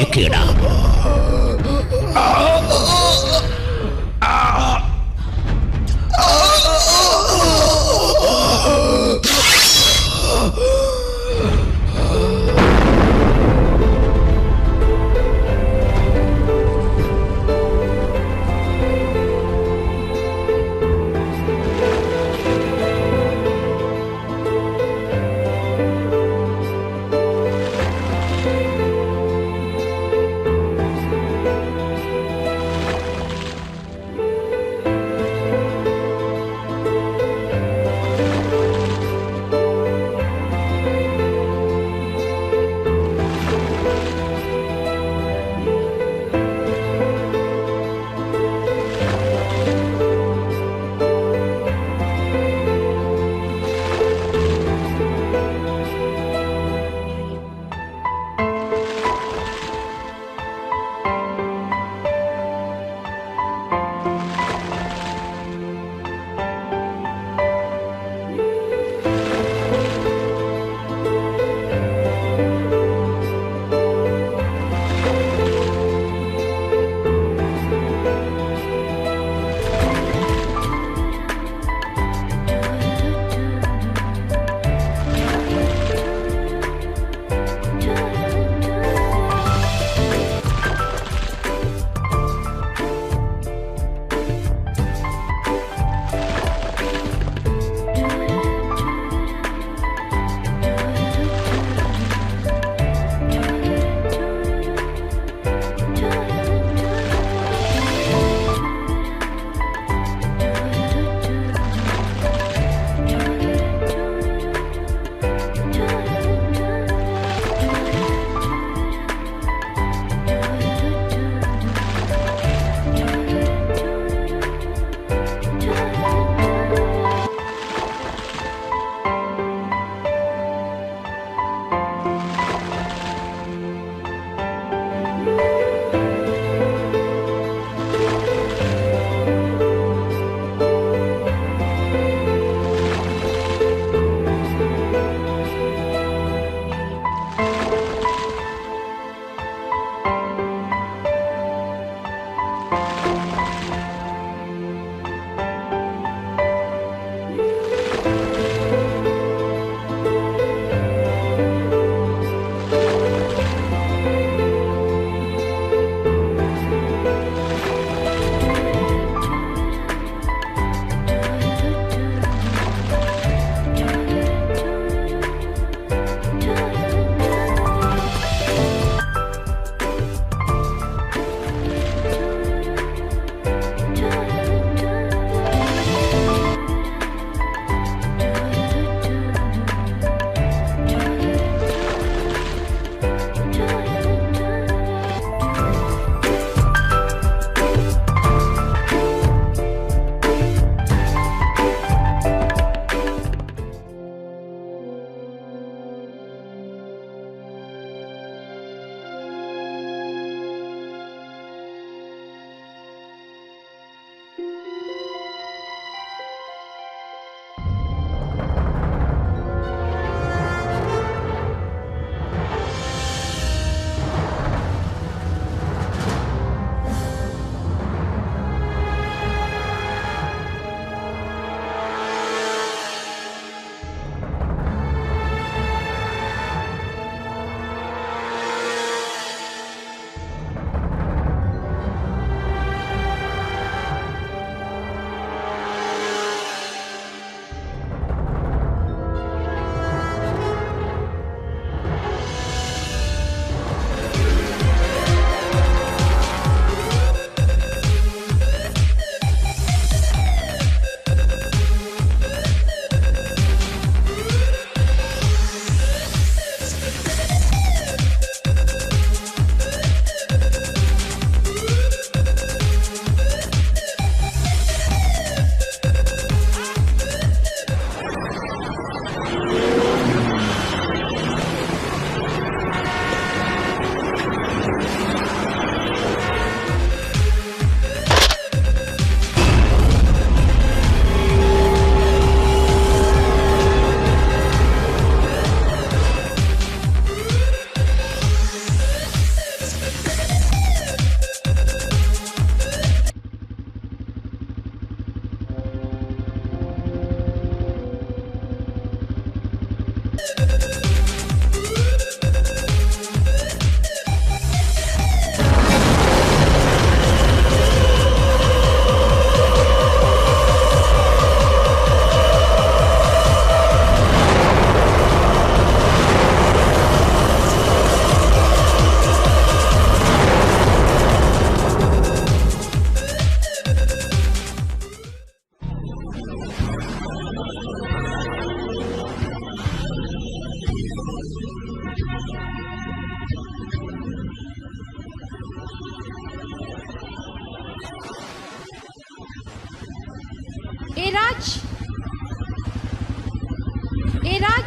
கேடா.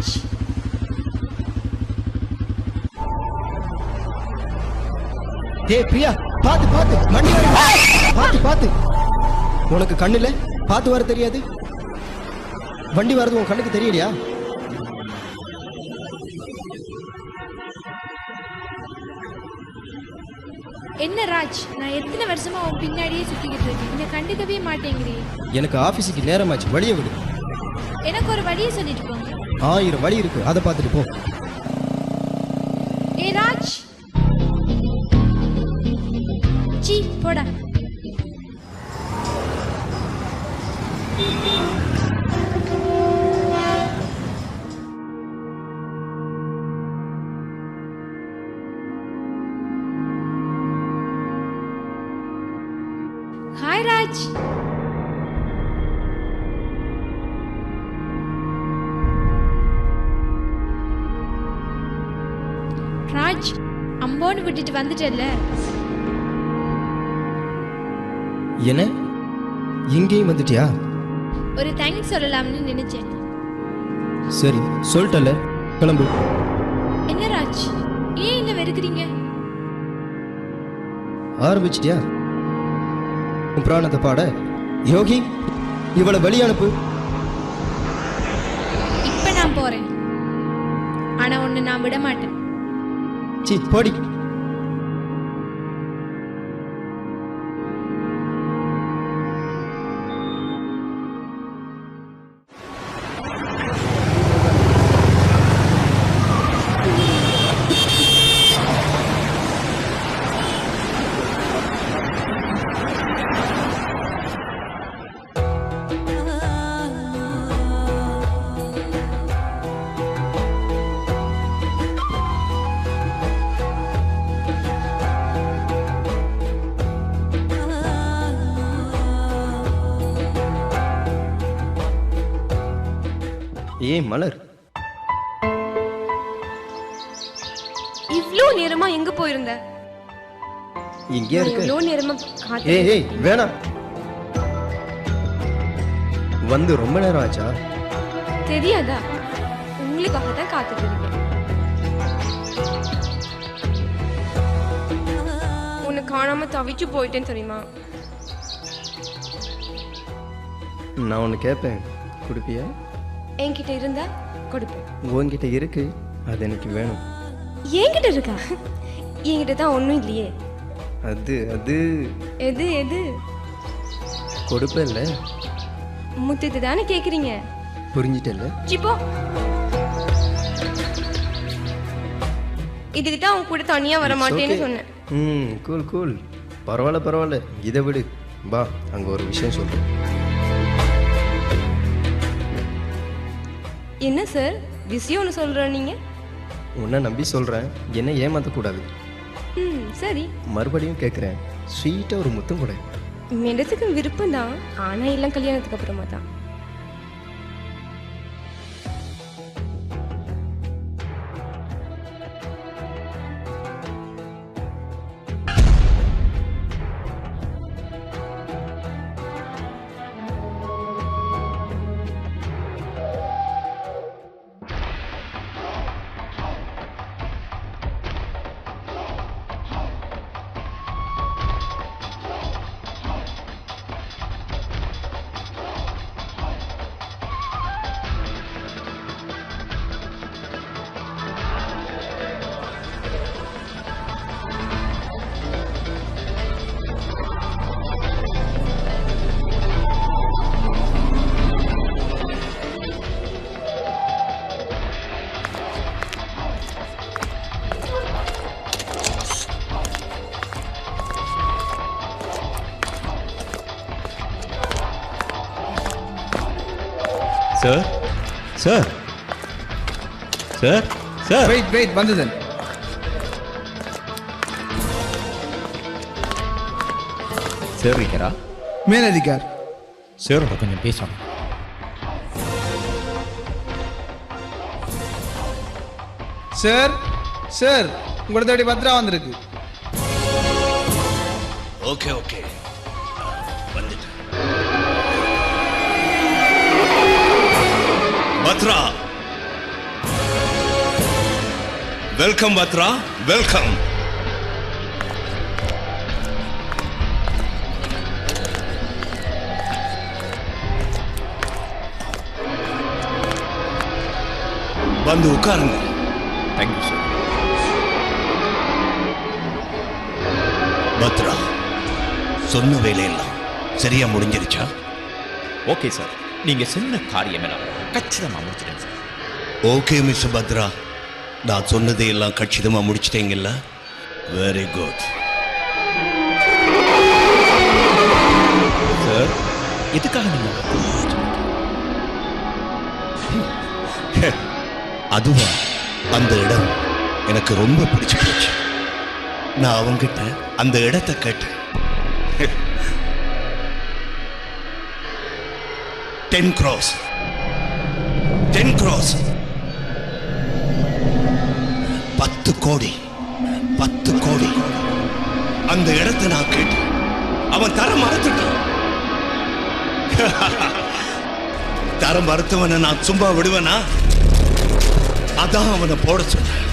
ராஜ். டேய் பிரியா, பாத்து பாத்து வண்டி வருது. பாத்து பாத்து. உனக்கு கண்ணு இல்ல? பாத்து வர தெரியாது? வண்டி வரது உன் கண்ணுக்கு தெரியலையா? என்ன ராஜ், நான் எத்தனை வருஷமா உன் பின்னாடியே சுத்திக்கிட்டு இருக்கேன், என்ன கண்டுக்கவே மாட்டேங்கிறீ. எனக்கு ஆபீஸுக்கு நேரமாச்சு, வழியை விடு. எனக்கு ஒரு வழியை சொல்லிட்டு போங்க. 1000 வழி இருக்கு, அதை பார்த்துட்டு போ. ஏ ராஜ், சீ போடா. ஹாய் ராஜ். ராஜ், அம்போன்னு விட்டுட்டு வந்துட்டல்ல. என்ன இங்கேயும் வந்துட்டியா? ஒரு தேங்க்ஸ் சொல்லலாம்னு நினைச்சேன். சரி சொல்லிட்டல, கிளம்பு. என்ன ராஜ், ஏன் என்ன வெறுக்கிறீங்க? ஆரம்பிச்சிட்டியா உன் பிராணத்தை பாட? யோகி, இவளை வெளியே அனுப்பு. இப்ப நான் போறேன், ஆனா ஒண்ணு நான் விட மாட்டேன். சி போடி. ஏன் மலர், இவ்ளோ நேரமா எங்க போயிருந்த? இங்கே இருக்க. இவ்ளோ நேரமா ஏய் ஏய் வேணாம், வந்து ரொம்ப நேரம் ஆச்சா? தெரியாதா? உங்களுக்காக தான் காத்துட்டு இருக்கேன். உன்னை காணாம தவிச்சு போயிட்டேன்னு தெரியுமா? நான் ஒன்று கேட்பேன், கொடுப்பியா? என்கிட்ட இருந்தா கொடுப்பேன். உன்கிட்ட இருக்கு, அது எனக்கு வேணும். என்கிட்ட இருக்கா? என்கிட்ட தான் ஒன்றும் இல்லையே. அது அது எது எது? கொடுப்பேன்ல. முத்தத்தை தானே கேட்குறீங்க. புரிஞ்சிட்டல? சிப்போ, இதுக்கு தான் உன் கூட தனியாக வர மாட்டேன்னு சொன்னேன். கூல் கூல், பரவாயில்ல பரவாயில்ல, இதை விடு. வா, அங்கே ஒரு விஷயம் சொல்கிறேன். என்ன சார் விஷயம் ஒன்று சொல்கிறேன் நீங்கள்? உன்னை நம்பி சொல்கிறேன், என்ன ஏமாற்றக்கூடாது. சரி. மறுபடியும் கேட்குறேன், ஸ்வீட்டாக ஒரு முத்தம் கூட. மெடத்துக்கு விருப்பம் தான், ஆனால் எல்லாம் கல்யாணத்துக்கு அப்புறமா தான். Sir? Sir? Sir? Sir? Wait, Bandhadan. Sir, இருக்கறா? மேலதிகார். சாரோட கொஞ்சம் பேசணும். சார் உங்களோட தேடி பத்ரா வந்திருக்கு. ஓகே வந்துட்டேன். Bhadra welcome Bhadra, welcome. வந்து உட்காருங்க. Thank you sir. பத்ரா, சொன்ன வேலையெல்லாம் சரியா முடிஞ்சிருச்சா? ஓகே சார், நீங்க சொன்ன காரியம் எல்லாம் கச்சிதமா முடிச்சிட்டேன் சார். ஓகே மிஸ்டர் பத்ரா, நான் சொன்னதை எல்லாம் கச்சிதமா முடிச்சிட்டீங்கல்ல? Very good. சார், எதுக்காக நீங்க அதுவா, அந்த இடம் எனக்கு ரொம்ப பிடிச்சு போச்சு. நான் அவங்கிட்ட அந்த இடத்தை கேட்டேன். 10 crores 10 crores 10 கோடி 10 கோடி அந்த இடத்தை நான் கேட்டேன். அவன் தர மறுத்துட்டான். தர மறுத்தவனை நான் சும்மா விடுவேனா? அதான் அவனை போட சொன்னேன்.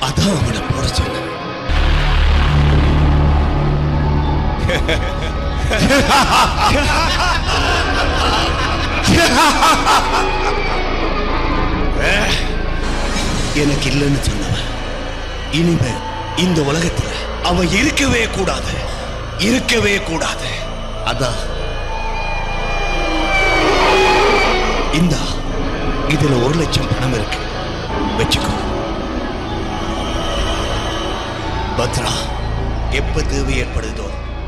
அதான் அவனை போட சொன்னேன். எனக்கு இல்லைன்னு சொன்னவன் இனிமே இந்த உலகத்துல அவன் இருக்கவே கூடாது, இருக்கவே கூடாது. அதான் இந்த இதுல 1 லட்சம் பணம் இருக்கு, வச்சுக்கோ. பத்ரா, எப்ப தேவை ஏற்படுதோ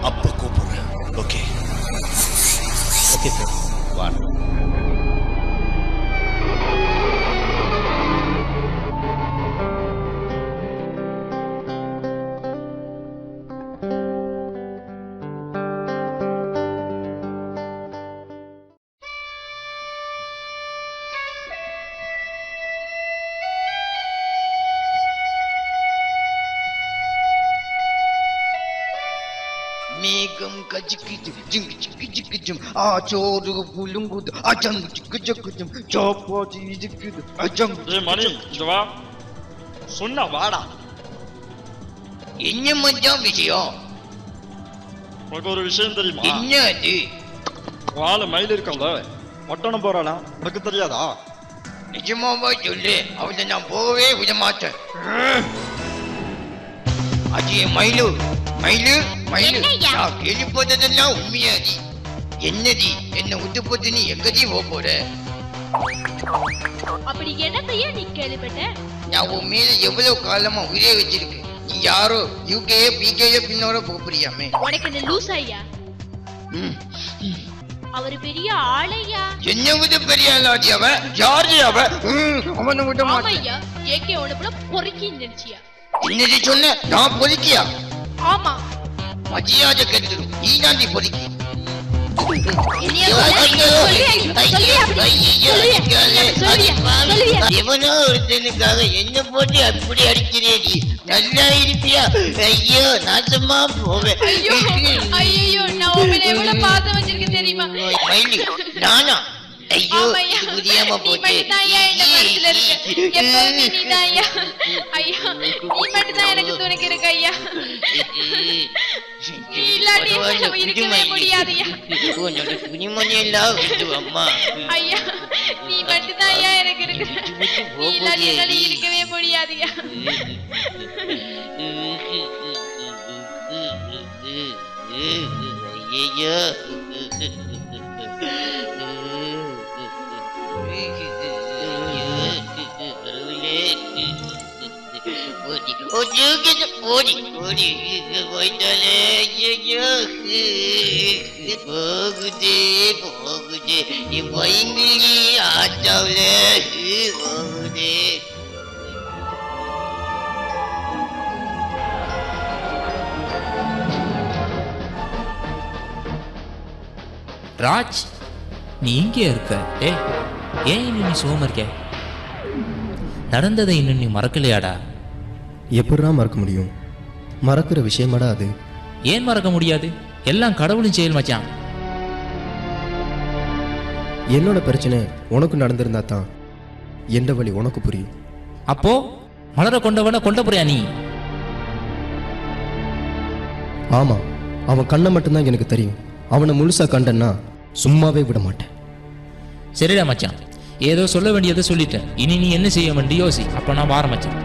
அப்ப கூப்பிடுறேன். ஓகே? ஓகே சார், வாங்க. மேகம் கஜிக்கிஜு ஜிங்கு ஜிங்கு ஜிங்கு ஜிம் ஆச்சோரு புலுங்குது அஜங்கு ஜிங்கு ஜிங்கு ஜிம் சோப்பாதி ஜிங்குது அஜங்கு. டேய் மணி, இங்க வா. சொன்னா வாடா. என்ன மச்சான் விஷயம்? உனக்கு ஒரு விஷயம் தெரியுமா? என்ன அது? வாழ மயில் இருக்கல, பட்டணம் போறானா, உனக்கு தெரியாதா? நிஜமாவா சொல்லு, அவனை நான் போகவே விட மாட்டேன். அது மயிலு மயிலு மயிலு, நான் கேள்விப்பட்டதெல்லாம் உண்மையாதி. என்னதி, என்ன விட்டு போட்டு நீ எங்கடி போற? அப்படி என்னத்தையா நீ கேள்விப்பட்ட? நான் உன் மேல எவ்வளவு காலமா உயிரே வச்சிருக்கேன். நீ யாரோ யூகே பிகே பின்னோட போறியாமே. உனக்கு என்ன லூஸ் ஐயா? அவரு பெரிய ஆளையா? என்ன விட பெரிய ஆளாடி அவ? யாரு அவ? அவனை விட மாட்டேன். ஐயா, ஏகே உனக்குள்ள பொறுக்கி நினைச்சியா? என்னடி சொன்ன? நான் பொறுக்கியா? ஆமா. மரியாதை கெட்டுரும். நீ தாண்டி பொறுக்கி. எவனோ ஒருத்தனுக்காக என்ன போட்டு அப்படி அடிக்கிறேடி. நல்லா இருப்பியா? ஐயோ, நாசமா போவேன். ஐயோ, நான் உங்களை எவ்வளவு பாத்து வச்சிருக்கேன் தெரியுமா? மயிலி, நானா? ஐயோ, புரியாம போச்சு. எனக்கு துணைக்கு இருக்கு ஐயா. இல்லாட்டி இருக்கவே முடியாதுயா. துணிமணி எல்லாம் விட்டு அம்மா. ஐயா, நீ மட்டும்தான் ஐயா எனக்கு இருக்கு. நீ இல்லாட்டி என்னால இருக்கவே முடியாதுயா. ஐயோ, போகுதே போகுதே பயங்கி ஆச்சாவில போகுதே. ராஜ், நீ இங்கே இருக்க? ஏன் இன்னும் நீ சுகமா இருக்க? நடந்ததை இன்னும் நீ மறக்கலையாடா? எப்படிடா மறக்க முடியும்? மறக்கிற விஷயமாடா அது. ஏன் மறக்க முடியாது? எல்லாம் கடவுளின் செயல் மச்சான். என்னோட பிரச்சனை உனக்கு நடந்திருந்தா தான் எந்த வழி உனக்கு புரியும். அப்போ மலரை கொண்டவன கொண்ட போறியா நீ? ஆமா, அவன் கண்ணை மட்டும்தான் எனக்கு தெரியும். அவனை முழுசா கண்டன்னா சும்மாவே விட மாட்டேன். சரிடா மச்சான், ஏதோ சொல்ல வேண்டியதை சொல்லிட்டேன். இனி நீ என்ன செய்ய வேண்டிய யோசி. அப்ப நான் வார மச்சான்.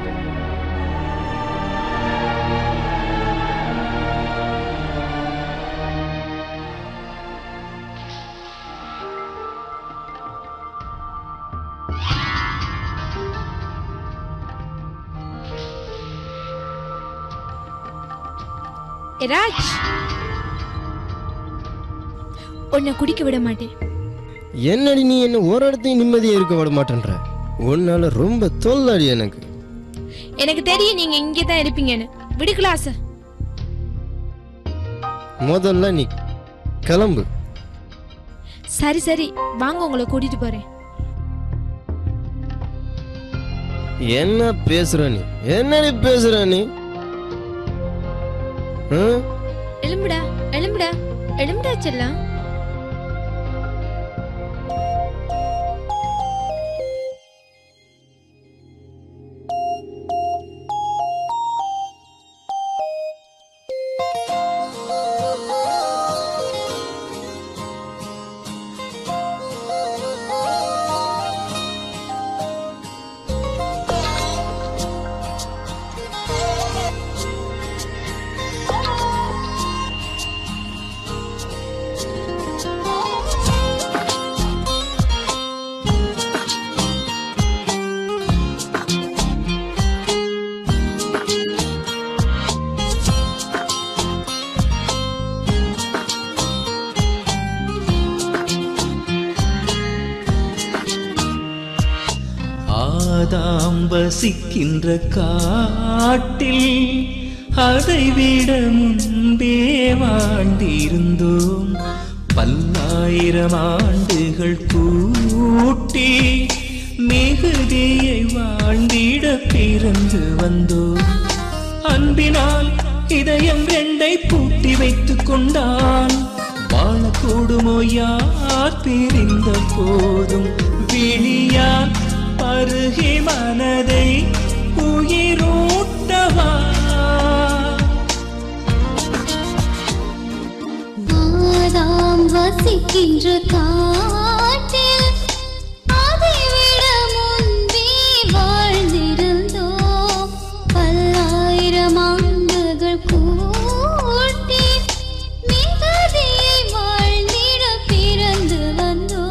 ராஜ், உன்னை குடிக்க விட மாட்டேன். என்னடி நீ என்ன ஒரு இடத்தையும் நிம்மதியா இருக்க விட மாட்டேன்ற? உன்னால ரொம்ப தொல்லடி எனக்கு. எனக்கு தெரியும் நீங்க இங்கே தான் இருப்பீங்கன்னு. விடு கிளாஸ். முதல்ல நீ கிளம்பு. சரி சரி, வாங்க உங்களை கூட்டிட்டு போறேன். என்ன பேசுற நீ? என்னடி பேசுற நீ? எழும்புடா எழும்புடா எழும்புடா செல்லம். ஆதாம் வசிக்கின்ற காட்டில் அதைவிட முன்பே வாழ்ந்திருந்தோம். பல்லாயிரம் ஆண்டுகள் கூட்டி மிகுதியை வாழ்ந்திட பிறந்து வந்தோம். அன்பினால் இதயம் ரெண்டை பூட்டி வைத்துக் கொண்டால் வாழக்கூடுமோ யார் பிரிந்த போதும்? விழியால் பருகி மனதை உயிரூட்டவா? ஆதாம் வசிக்கின்ற காட்டில் அதைவிட முன்பே வாழ்ந்திருந்தோம். பல்லாயிரம் ஆண்டுகள் கூட்டி மிகுதியை வாழ்ந்திட பிறந்து வந்தோம்.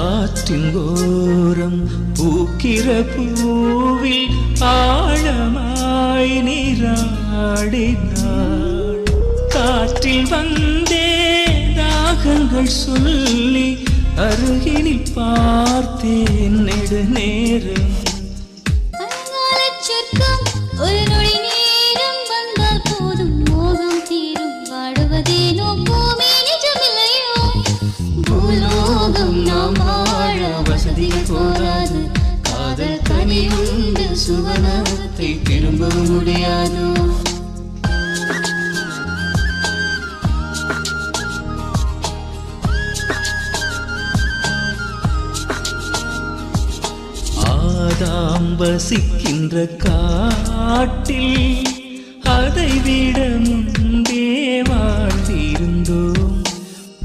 ஆற்றிங்கோரம் பூக்கிற பூவில் ஆழமாய் நீராடினாள். காற்றில் வந்தே தாகங்கள் சொல்லி அருகினில் பார்த்தேன் நெடுநேரம். சொர்க்கம் ஒரு நொடி நேரம் வந்தால் போதும், மோகம் தீரும். வாடுவதேனோ பூமி நிஜமில்லையோ? பூலோகம் நாம் வாழ வசதிகள் போராது. காதல் கனியுண்டு சுவனத்தை திரும்ப முடியாதோ? ஆதாம் வசிக்கின்ற காட்டில் அதைவிட முன்பே வாழ்ந்திருந்தோம்.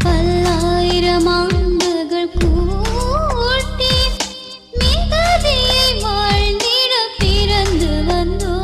பல்லாயிரம் ஆண்டுகள் கூட்டி மிகுதியை வாழ்ந்திட பிறந்து வந்தோம்.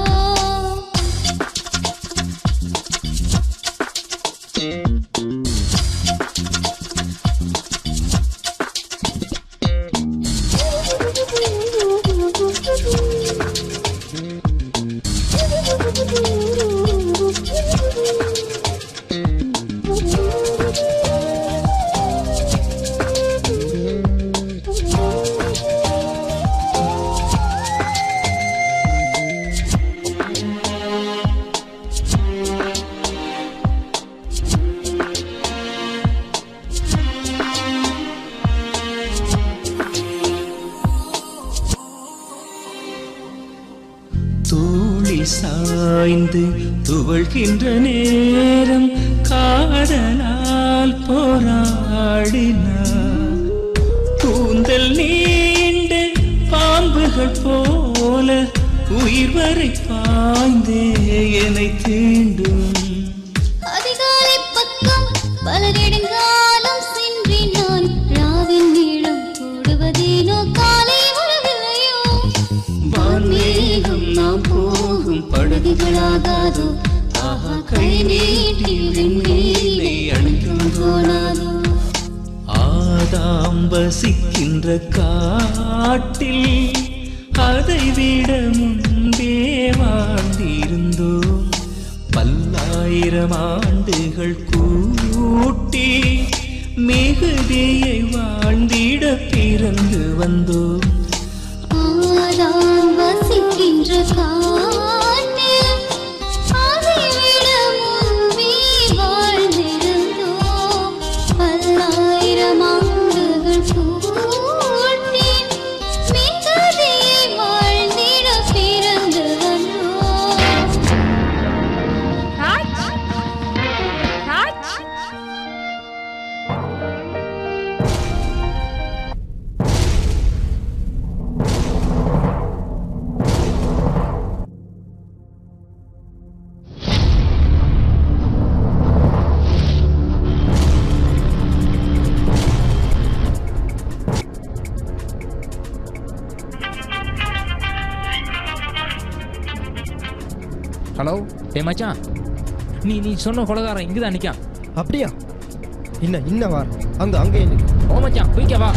துவழ்கின்ற நேரம் காதலால் போராடினார். கூந்தல் நீண்ட பாம்புகள் போல உயிர் வரை பாய்ந்தே என்னை தீண்டும். அதிகாலை பக்கம் பல நெடுங்காலம் சென்று நான் ராவின் நீளம் போடுவதேனோ காலை வரவில்லையோ. வான்மேகம் நாம் போகும் படகுகளாகாதோ, ஆஹா கை நீட்டி விண்மீனை அணைக்கும் போனாதோ. ஆதாம் வசிக்கின்ற காட்டில் அதை விட முன்பே வாழ்ந்திருந்தோம். பல்லாயிரம் ஆண்டுகள் கூட்டி மிகுதியை வாழ்ந்திட பிறந்து வந்தோம். ஆதாம் வசிக்கின்ற காட்டில் அதை விட முன்பே வாழ்ந்திருந்தோம். பல்லாயிரம் ஆண்டுகள் கூட்டி மிகுதியை வாழ்ந்திட பிறந்து வந்தோம். ராஜ் ராஜ் ஹலோ. டே மச்சான், நீ சொன்ன கொலகாரன் இங்கே தான் நிற்கான். அப்படியா? இன்ன வார் அங்கே நிக்கு. ஓ மச்சான், போய்க்க வா.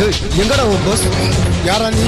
டேய், எங்கடா உன் பாஸ்? யாரா நீ?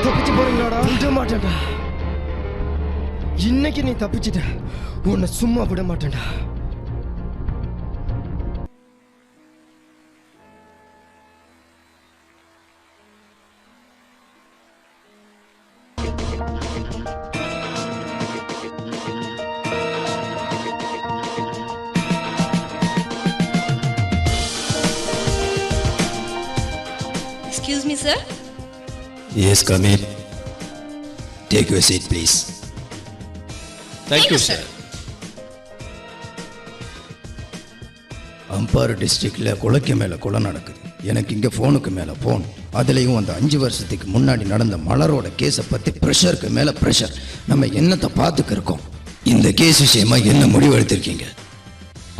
தப்பிச்சு போறீங்களாடா? விட மாட்டேன்டா. இன்னைக்கு நீ தப்பிச்சிட்ட, உன்னை சும்மா விட மாட்டேன்டா. Excuse me sir. Yes come in. Take your seat please. Thank you sir. Ampara டிஸ்ட்ரிக்டில் கொலைக்கு மேலே கொலை நடக்குது. எனக்கு இங்கே ஃபோனுக்கு மேலே ஃபோன். அதுலேயும் அந்த 5 வருஷத்துக்கு முன்னாடி நடந்த மலரோட கேஸை பற்றி ப்ரெஷருக்கு மேலே ப்ரெஷர். நம்ம என்னத்தை பார்த்துக்க இருக்கோம்? இந்த கேஸ் விஷயமா என்ன முடிவு எடுத்திருக்கீங்க?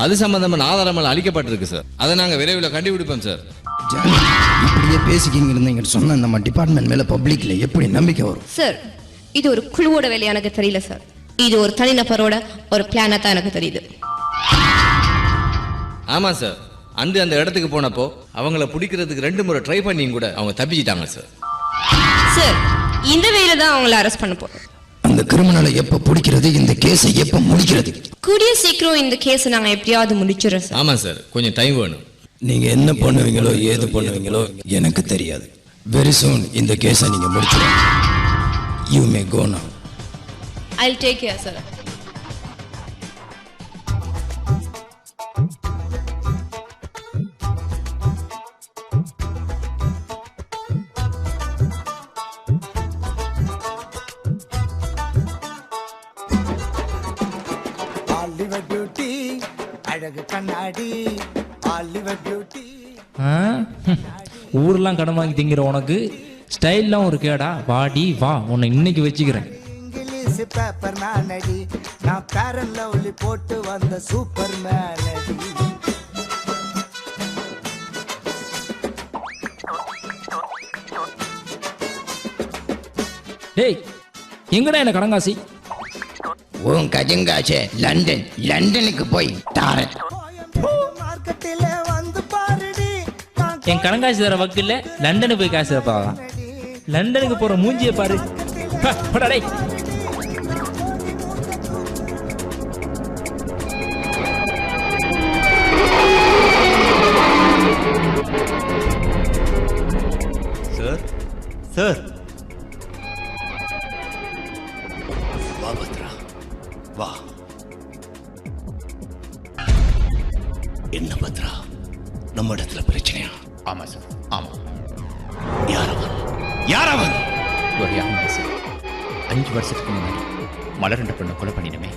அது சம்பந்தமான ஆதாரங்கள் அளிக்கப்பட்டிருக்கு சார். அதை நாங்கள் விரைவில் கண்டுபிடிப்போம் சார். இப்படியே பேசிக்கிங்க இருந்தீங்கன்னு சொன்ன நம்ம டிபார்ட்மெண்ட் மேலே பப்ளிக்கில் எப்படி நம்பிக்கை வரும்? சார், இது ஒரு குழுவோட வேலை எனக்கு தெரியல சார். இது ஒரு தனிநபரோட ஒரு பிளானா தான் எனக்கு தெரியுது. ஆமாம் சார். அன்று அந்த இடத்துக்கு போனப்போ அவங்கள பிடிக்கிறதுக்கு 2 முறை ட்ரை பண்ணியும் கூட அவங்க தப்பிச்சிட்டாங்க சார். சார், இந்த வேலை தான் அவங்கள அரெஸ்ட் பண்ண போறோம். அந்த கிரிமினலை எப்போ பிடிக்கிறது, இந்த கேஸை எப்போ முடிக்கிறது? கூடிய சீக்கிரம் இந்த கேஸை நாங்கள் எப்படியாவது முடிச்சிடறோம் சார். ஆமாம் சார், கொஞ்சம் டைம் வேணும். நீங்கள் என்ன பண்ணுவீங்களோ ஏது பண்ணுவீங்களோ எனக்கு தெரியாது. வெரி சூன் இந்த கேஸை நீங்கள் முடிச்சிடுங்க. You may go now. I'll take care, sir. Oliver beauty அழகு கண்ணாடி ஆலிவர் பியூட்டி. ஊர்லாம் கடன் வாங்கி திங்கிற உனக்கு ஸ்டைல்லாம் ஒரு கேடா? வாடி வா, உன்னை இன்னைக்கு வச்சுக்கிறேன். இங்கிலீஷ் பேப்பர் மேனடி நான் பேரன் லவ்லி போட்டு வந்த சூப்பர் மேனடி. டேய், எங்கடா என்ன கடங்காசி? உன் கஜங்காச்சே லண்டன். லண்டனுக்கு போய் தாரேன். மார்க்கெட்டில வந்து பாருடி. என் கடங்காசி தர வக்கில்ல லண்டனுக்கு போய் காசு தரப்பாதான். லண்டனுக்கு போற மூஞ்சியை பாரு. போடா டேய். சார் சார், வா பத்ரா வா. என்ன பத்ரா, நம்ம இடத்துல பிரச்சனையா? ஆமா சார், ஆமா. யார் அவன்? ஒரு யாருங்க சார், 5 வருஷத்துக்கு முன்னாடி மலர்ன்ற பொண்ணை கொலை பண்ணிடுமே,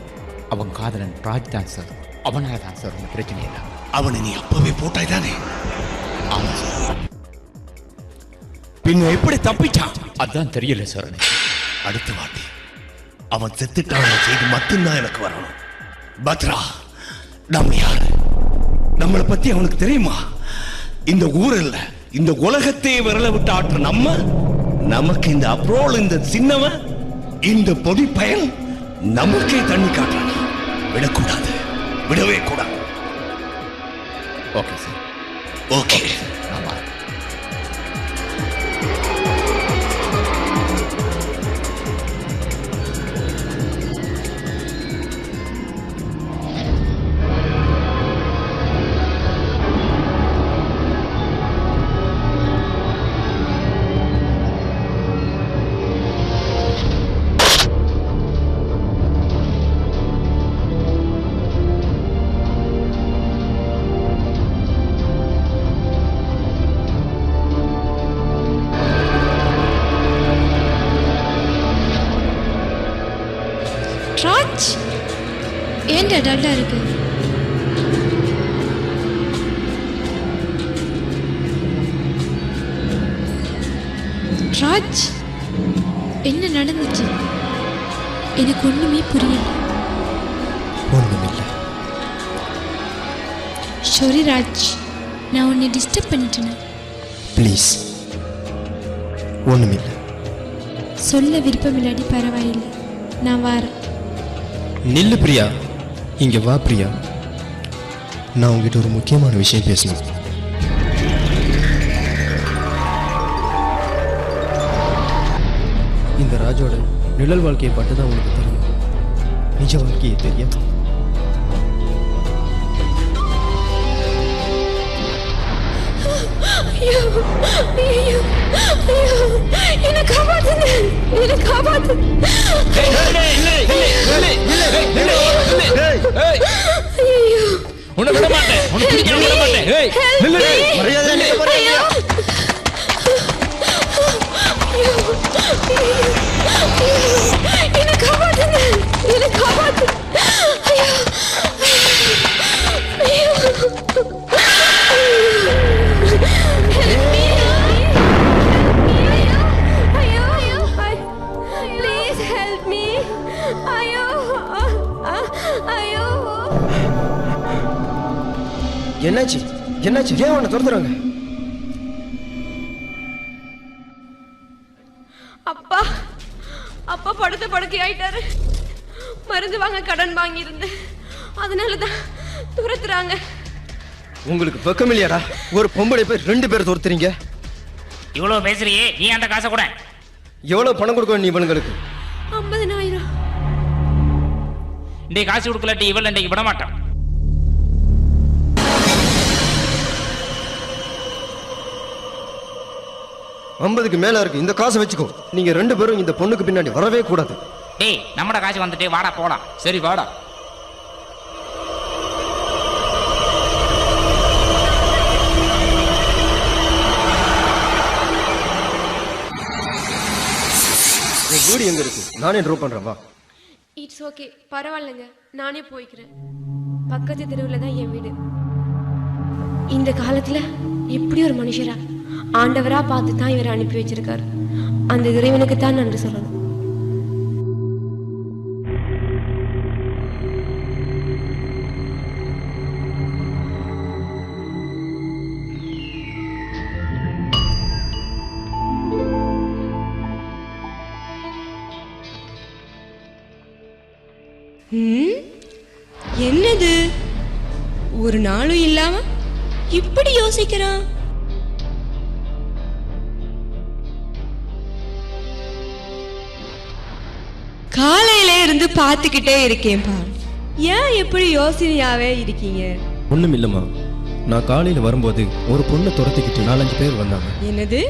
அவன் காதலன் ராஜ் தான் சார். அவனால தான் சார் இந்த பிரச்சனை எல்லாம். அவனை நீ அப்பவே போட்டாய் தானே? ஆமா சார். பின்ன எப்படி தப்பிச்சான்? அதான் தெரியல சார். அடுத்த வாட்டி அவன் செத்துட்டான செய்தி மட்டும்தான் எனக்கு வரணும். பத்ரா, நம்ம யாரு? நம்மளை பத்தி அவனுக்கு தெரியுமா? இந்த ஊர் இல்ல, இந்த உலகத்தையே விரல விட்டு ஆற்ற நமக்கு இந்த அப்ரோல், இந்த சின்னவன், இந்த பொடி பயன் நமக்கே தண்ணி காட்டுறான். விடக்கூடாது, விடவே கூடாது. Okay sir. ஓகே. ஆமா. ராஜ், ஏன்டா டல்லா இருக்கு? ராஜ், என்ன நடந்துச்சு? எனக்கு ஒண்ணுமே புரியல. ஒண்ணுமில்லை. சாரி ராஜ், நான் உன்னை டிஸ்டர்ப் பண்ணிட்டேன். ப்ளீஸ். ஒண்ணுமில்லை. சொல்ல விருப்பம் இல்லாட்டி பரவாயில்லை, நான் வரேன். நில்லு பிரியா, இங்க வா பிரியா. நான் உங்ககிட்ட ஒரு முக்கியமான விஷயம் பேசணும். இந்த ராஜோட நிழல் வாழ்க்கையை பட்டு தான் உனக்கு தெரியும், நிஜ வாழ்க்கையை தெரியும். என்ன காப்பாத்துங்க, என்ன காப்பாத்து. உன்னை விட மாட்டேன், உன்னை பிடிக்காம விட மாட்டேன். ஏய், நில்லு. மரியாதை நிக்க போறீங்க. என்னை காப்பாத்துங்க, என்னை காப்பாத்து. ஐயோ, ஐயோ, Help me. ஐயோ, ஐயோ, please help me. ஐயோ, ஐயோ. என்னாச்சு என்னாச்சு, ஏன் அவனை துரத்துறாங்க? அப்பா அப்பா படுத்த படுக்கை ஆயிட்டாரு. மருந்து வாங்க கடன் வாங்கி இருந்தேன், அதனாலதான் துரத்துறாங்க. உங்களுக்கு வெக்கம் இல்லையாடா? ஒரு பொம்பளை பேர் 2 பேர் துரத்துறீங்க. இவ்வளவு பேசுறியே, நீ அந்த காசை கூட. எவ்வளவு பணம் கொடுக்கணும் நீ இவனுங்களுக்கு? 50,000. இன்றைக்கு காசு கொடுக்கலாட்டி இவள் இன்றைக்கு விட மாட்டான். ஐம்பதுக்கு மேல இருக்கு, இந்த காசை வச்சுக்கோ. நீங்க 2 பேரும் இந்த பொண்ணுக்கு பின்னாடி வரவே கூடாது. டேய், நம்மட காசு வந்துட்டு வாடா போலாம். சரி வாடா. வீடு எங்க இருக்கு? நானே ட்ராப் பண்றேன், வா. இட்ஸ் ஓகே, பரவாயில்லைங்க, நானே போய்க்கிறேன். பக்கத்து தெருவில் தான் என் வீடு. இந்த காலத்துல எப்படி ஒரு மனுஷரா ஆண்டவரா பார்த்து தான் இவரை அனுப்பி வச்சிருக்காரு. அந்த இறைவனுக்கு தான் நன்றி சொல்லணும். என்னது, ஒரு நாளும் இல்லாம இப்படி யோசிக்கிறான்? காலையில இருந்து பார்த்துக்கிட்டே இருக்கேன் பார், ஏன் எப்படி யோசனையாவே இருக்கீங்க? ஒண்ணும் இல்லம்மா, நான் காலையில வரும்போது ஒரு பொண்ணை துரத்திக்கிட்டு 4-5 பேர் வந்தாங்க. என்னது,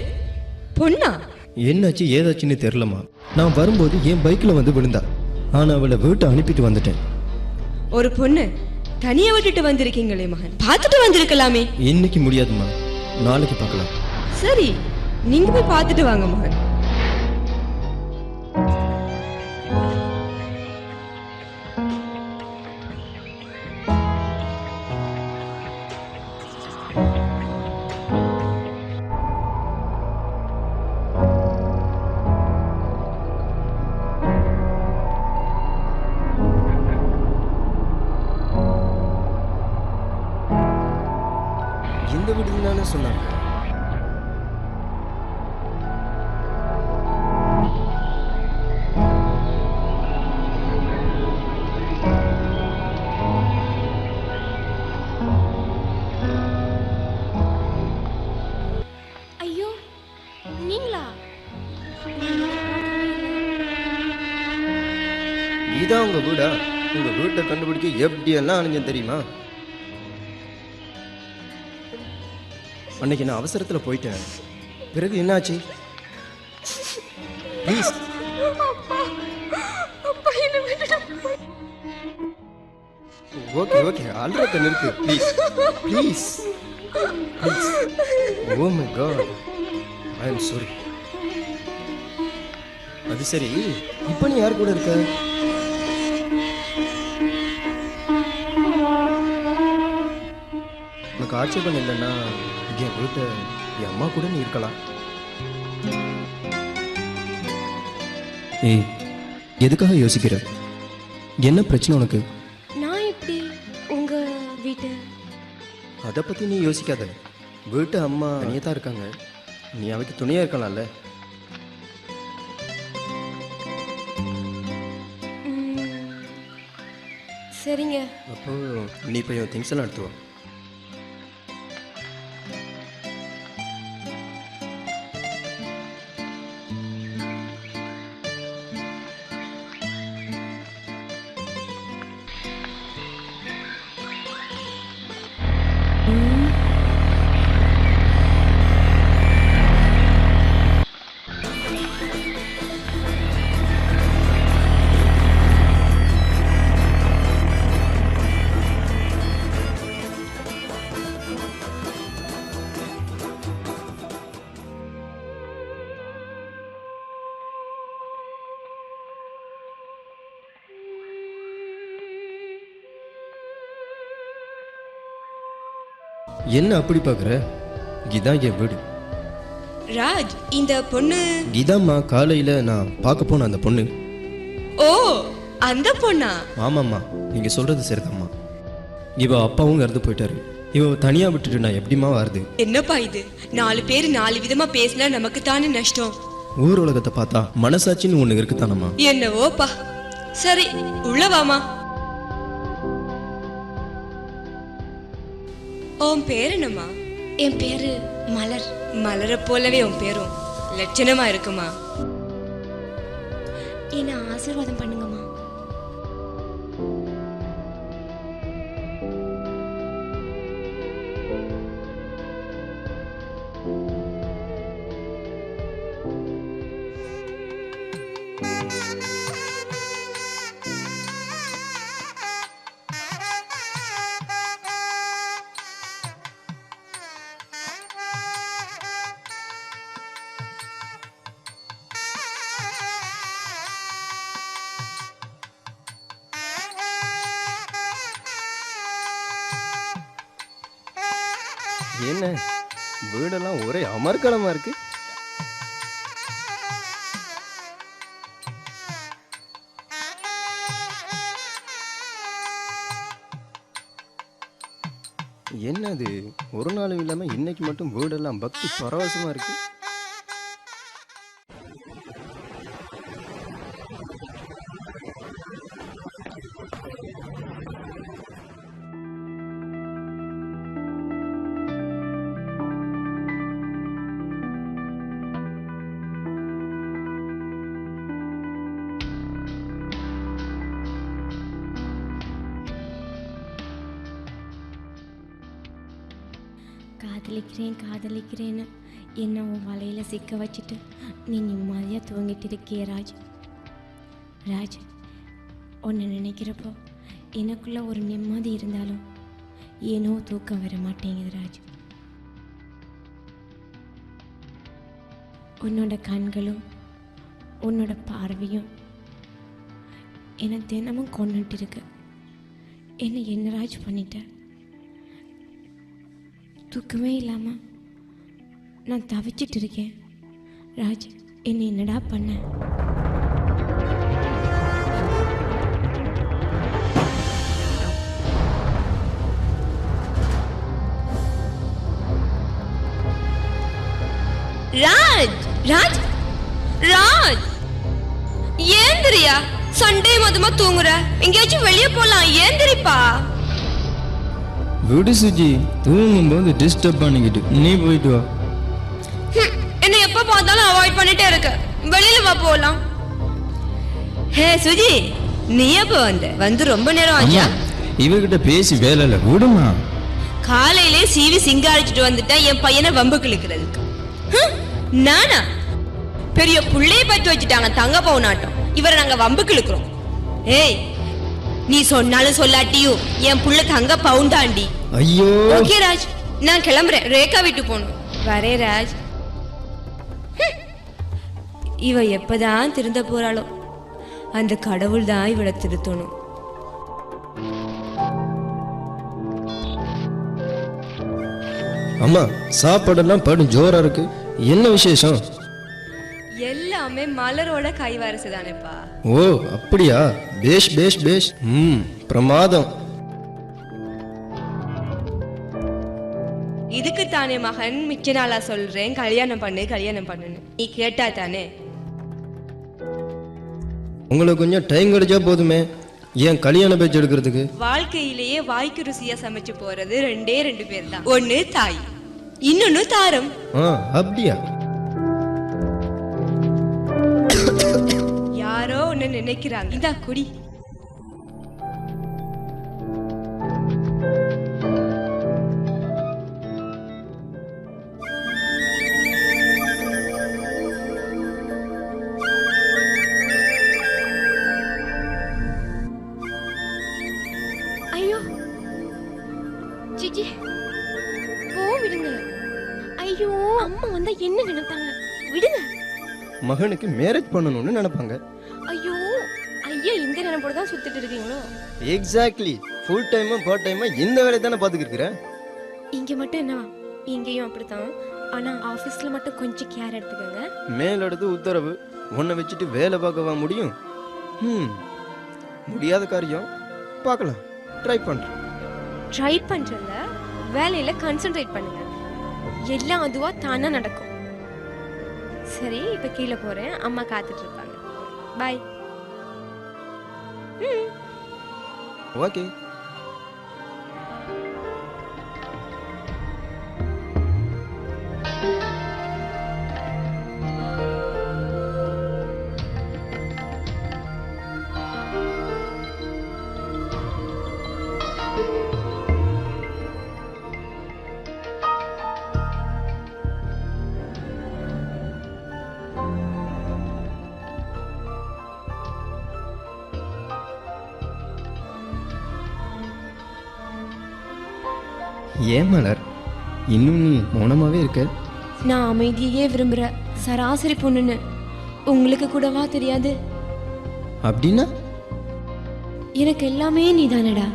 பொண்ணா? என்னாச்சு ஏதாச்சுன்னு தெரியலம்மா. நான் வரும்போது என் பைக்ல வந்து விழுந்தா, ஆனா அவளை வீட்டை அனுப்பிட்டு வந்துட்டேன். ஒரு பொண்ணு தனியா விட்டுட்டு வந்திருக்கீங்களே மகன், பார்த்துட்டு வந்திருக்கலாமே. இன்னைக்கு முடியாதுமா, நாளைக்கு பார்க்கலாம். சரி, நீங்க போய் பார்த்துட்டு வாங்க மகன். இந்த வீடு தானே சொன்னாங்க. ஐயோ, நீங்களா? இதான் உங்க வீடா? உங்க வீட்டை கண்டுபிடிக்க எப்படியெல்லாம் அணிஞ்சேன் தெரியுமா? அன்னைக்கு நான் அவசரத்துல போயிட்டேன். பிறகு என்னாச்சு? ப்ளீஸ். ஓகே ஓகே, அல்றத நிறுத்து please please please. Oh my God, I am sorry. அது சரி, இப்போ நீ யார் கூட இருக்க? உனக்கு ஆட்சேபம் இல்லைன்னா என் வீட்டை என் அம்மா கூட நீ இருக்கலாம். ஏய், எதுக்காக யோசிக்கிற? என்ன பிரச்சனை உனக்கு? நான் எப்படி உங்க வீட்டு? அதை பற்றி நீ யோசிக்காத. வீட்டு அம்மா தனியாக தான் இருக்காங்க, நீ அவைக்கு துணையாக இருக்கலாம்ல. சரிங்க. அப்போ நீ போய் திங்ஸ் எல்லாம் எடுத்து வா. என்ன அப்படி பார்க்குற? இதான் என் வீடு. ராஜ், இந்த பொண்ணு இதாம்மா காலையில் நான் பார்க்க போன அந்த பொண்ணு. ஓ, அந்த பொண்ணா? ஆமாம்மா, நீங்கள் சொல்கிறது சரிதாம்மா. இவ அப்பாவும் இறந்து போயிட்டாரு. இவ தனியாக விட்டுட்டு நான் எப்படிமா வருது? என்னப்பா இது? 4 பேர் 4 விதமா பேசினா நமக்கு தானே நஷ்டம். ஊர் உலகத்தை பார்த்தா மனசாட்சின்னு ஒன்று இருக்குதானம்மா. என்னவோப்பா. சரி, உள்ள வாமா. உன் பேர் என்னம்மா? என் பேரு மலர். மலரை போலவே உன் பேரும் லட்சணமா இருக்குமா. என்ன ஆசீர்வாதம் பண்ணுங்கம்மா. என்ன வீடெல்லாம் ஒரே அமர்க்களமாக இருக்கு. என்னது ஒரு நாளும் இல்லாமல் இன்னைக்கு மட்டும் வீடெல்லாம் பக்தி பரவசமாக இருக்கு. காதலிக்கிறேன்னு என்ன உன் வலையில் சிக்க வச்சுட்டு நீ நிம்மதியாக தூங்கிட்டு இருக்கிய ராஜ். ராஜ், உன்னை நினைக்கிறப்போ எனக்குள்ள ஒரு நிம்மதி இருந்தாலும் ஏனோ தூக்கம் வர மாட்டேங்குது ராஜ். உன்னோட கண்களும் உன்னோட பார்வையும் என்னை தினமும் கொண்டுட்டு இருக்கு. என்ன ராஜ் பண்ணிட்ட? தூக்கமே இல்லாமல் நான் தவிச்சிட்டு இருக்கேன் ராஜ். என்னடா பண்ண? ராஜ், ராஜ், ராஜ், ஏந்திரியா. சண்டே மொத்தமா தூங்குற. எங்கேயாச்சும் வெளியே போலாம். ஏந்திரிப்பா. விடு சுஜி, தூங்கும்போது டிஸ்டர்ப் பண்ணிக்கிட்டு நீ போயிட்டு வா. என்ன எப்ப பார்த்தாலும் அவாய்ட் பண்ணிட்டே இருக்க. வெளியில வா போலாம். ஹே சுஜி, நீ எப்ப வந்து ரொம்ப நேரம் ஆச்சா? இவகிட்ட பேசி வேலை இல்லை, விடுமா. காலையிலே சீவி சிங்காரிச்சுட்டு வந்துட்டேன் என் பையனை வம்பு கிழக்கிறதுக்கு. நானா? பெரிய புள்ளைய பத்து வச்சுட்டாங்க தங்க பவுனாட்டம். இவரை நாங்க வம்பு கிழக்கிறோம். ஏய், நீ சொன்னாலும் சொல்லாட்டியும் என் புள்ள தங்க பவுண்டாண்டி. ஐயோ. ஓகே ராஜ், நான் கிளம்புறேன். ரேகா வீட்டு போகணும். வரே ராஜ். இவ எப்பதான் திருந்த போறாளோ, அந்த கடவுள் தான் இவளை திருத்தணும். அம்மா, சாப்பாடெல்லாம் படும் ஜோரா இருக்கு. என்ன விசேஷம்? எல்லாமே மலரோட கைவாரிசு தானேப்பா. ஓ அப்படியா? பேஷ் பேஷ் பேஷ். பிரமாதம். இதுக்கு தானே மகன் மிச்ச நாளா சொல்றேன் கல்யாணம் பண்ணுன்னு. நீ கேட்டா தானே. உங்களுக்கு கொஞ்சம் டைம் கிடைச்சா போதுமே, ஏன் கல்யாண பேச்சு எடுக்கிறதுக்கு? வாழ்க்கையிலேயே வாய்க்கு ருசியா சமைச்சு போறது 2 பேர் தான். ஒன்னு தாய், இன்னொன்னு தாரம். அப்படியா? யாரோ ஒன்னு நினைக்கிறாங்க. இதா குடி. ஐயோ ஜிஜி, விடுங்க. ஐயோ, அம்மா வந்தா என்ன நினைப்பாங்க? விடுங்க. மகனுக்கு மேரேஜ் பண்ணணும்னு நினைப்பாங்க. ஐயோ ஐயா, இந்த நினைப்போட தான் சுத்திட்டு இருக்கீங்களோ? எக்ஸாக்ட்லி. ஃபுல் டைமும் பார்ட் டைமும் இந்த வேலையை தானே பார்த்துக்கிட்டு இருக்கிறேன். இங்கே மட்டும் என்ன, இங்கேயும் அப்படித்தான். ஆனால் ஆஃபீஸில் மட்டும் கொஞ்சம் கேர் எடுத்துக்கோங்க. மேலடுத்து உத்தரவு, உன்னை வச்சுட்டு வேலை பார்க்கவா முடியும்? முடியாத காரியம். பார்க்கலாம், ட்ரை பண்ணுறேன். ட்ரை பண்ணுறல, வேலையில் கான்சென்ட்ரேட் பண்ணுங்க. எல்லாம் அதுவாக தானாக நடக்கும். சரி, இப்போ கீழே போகிறேன். அம்மா காத்துட்டு இருப்பாங்க. பாய். ஓகே. ஏன் மலர், இன்னும் நீ மௌனமாகவே இருக்க? நான் அமைதியே விரும்புகிற சராசரி பொண்ணுன்னு உங்களுக்கு கூடவா தெரியாது? அப்படின்னா எனக்கு எல்லாமே நீ தானடா.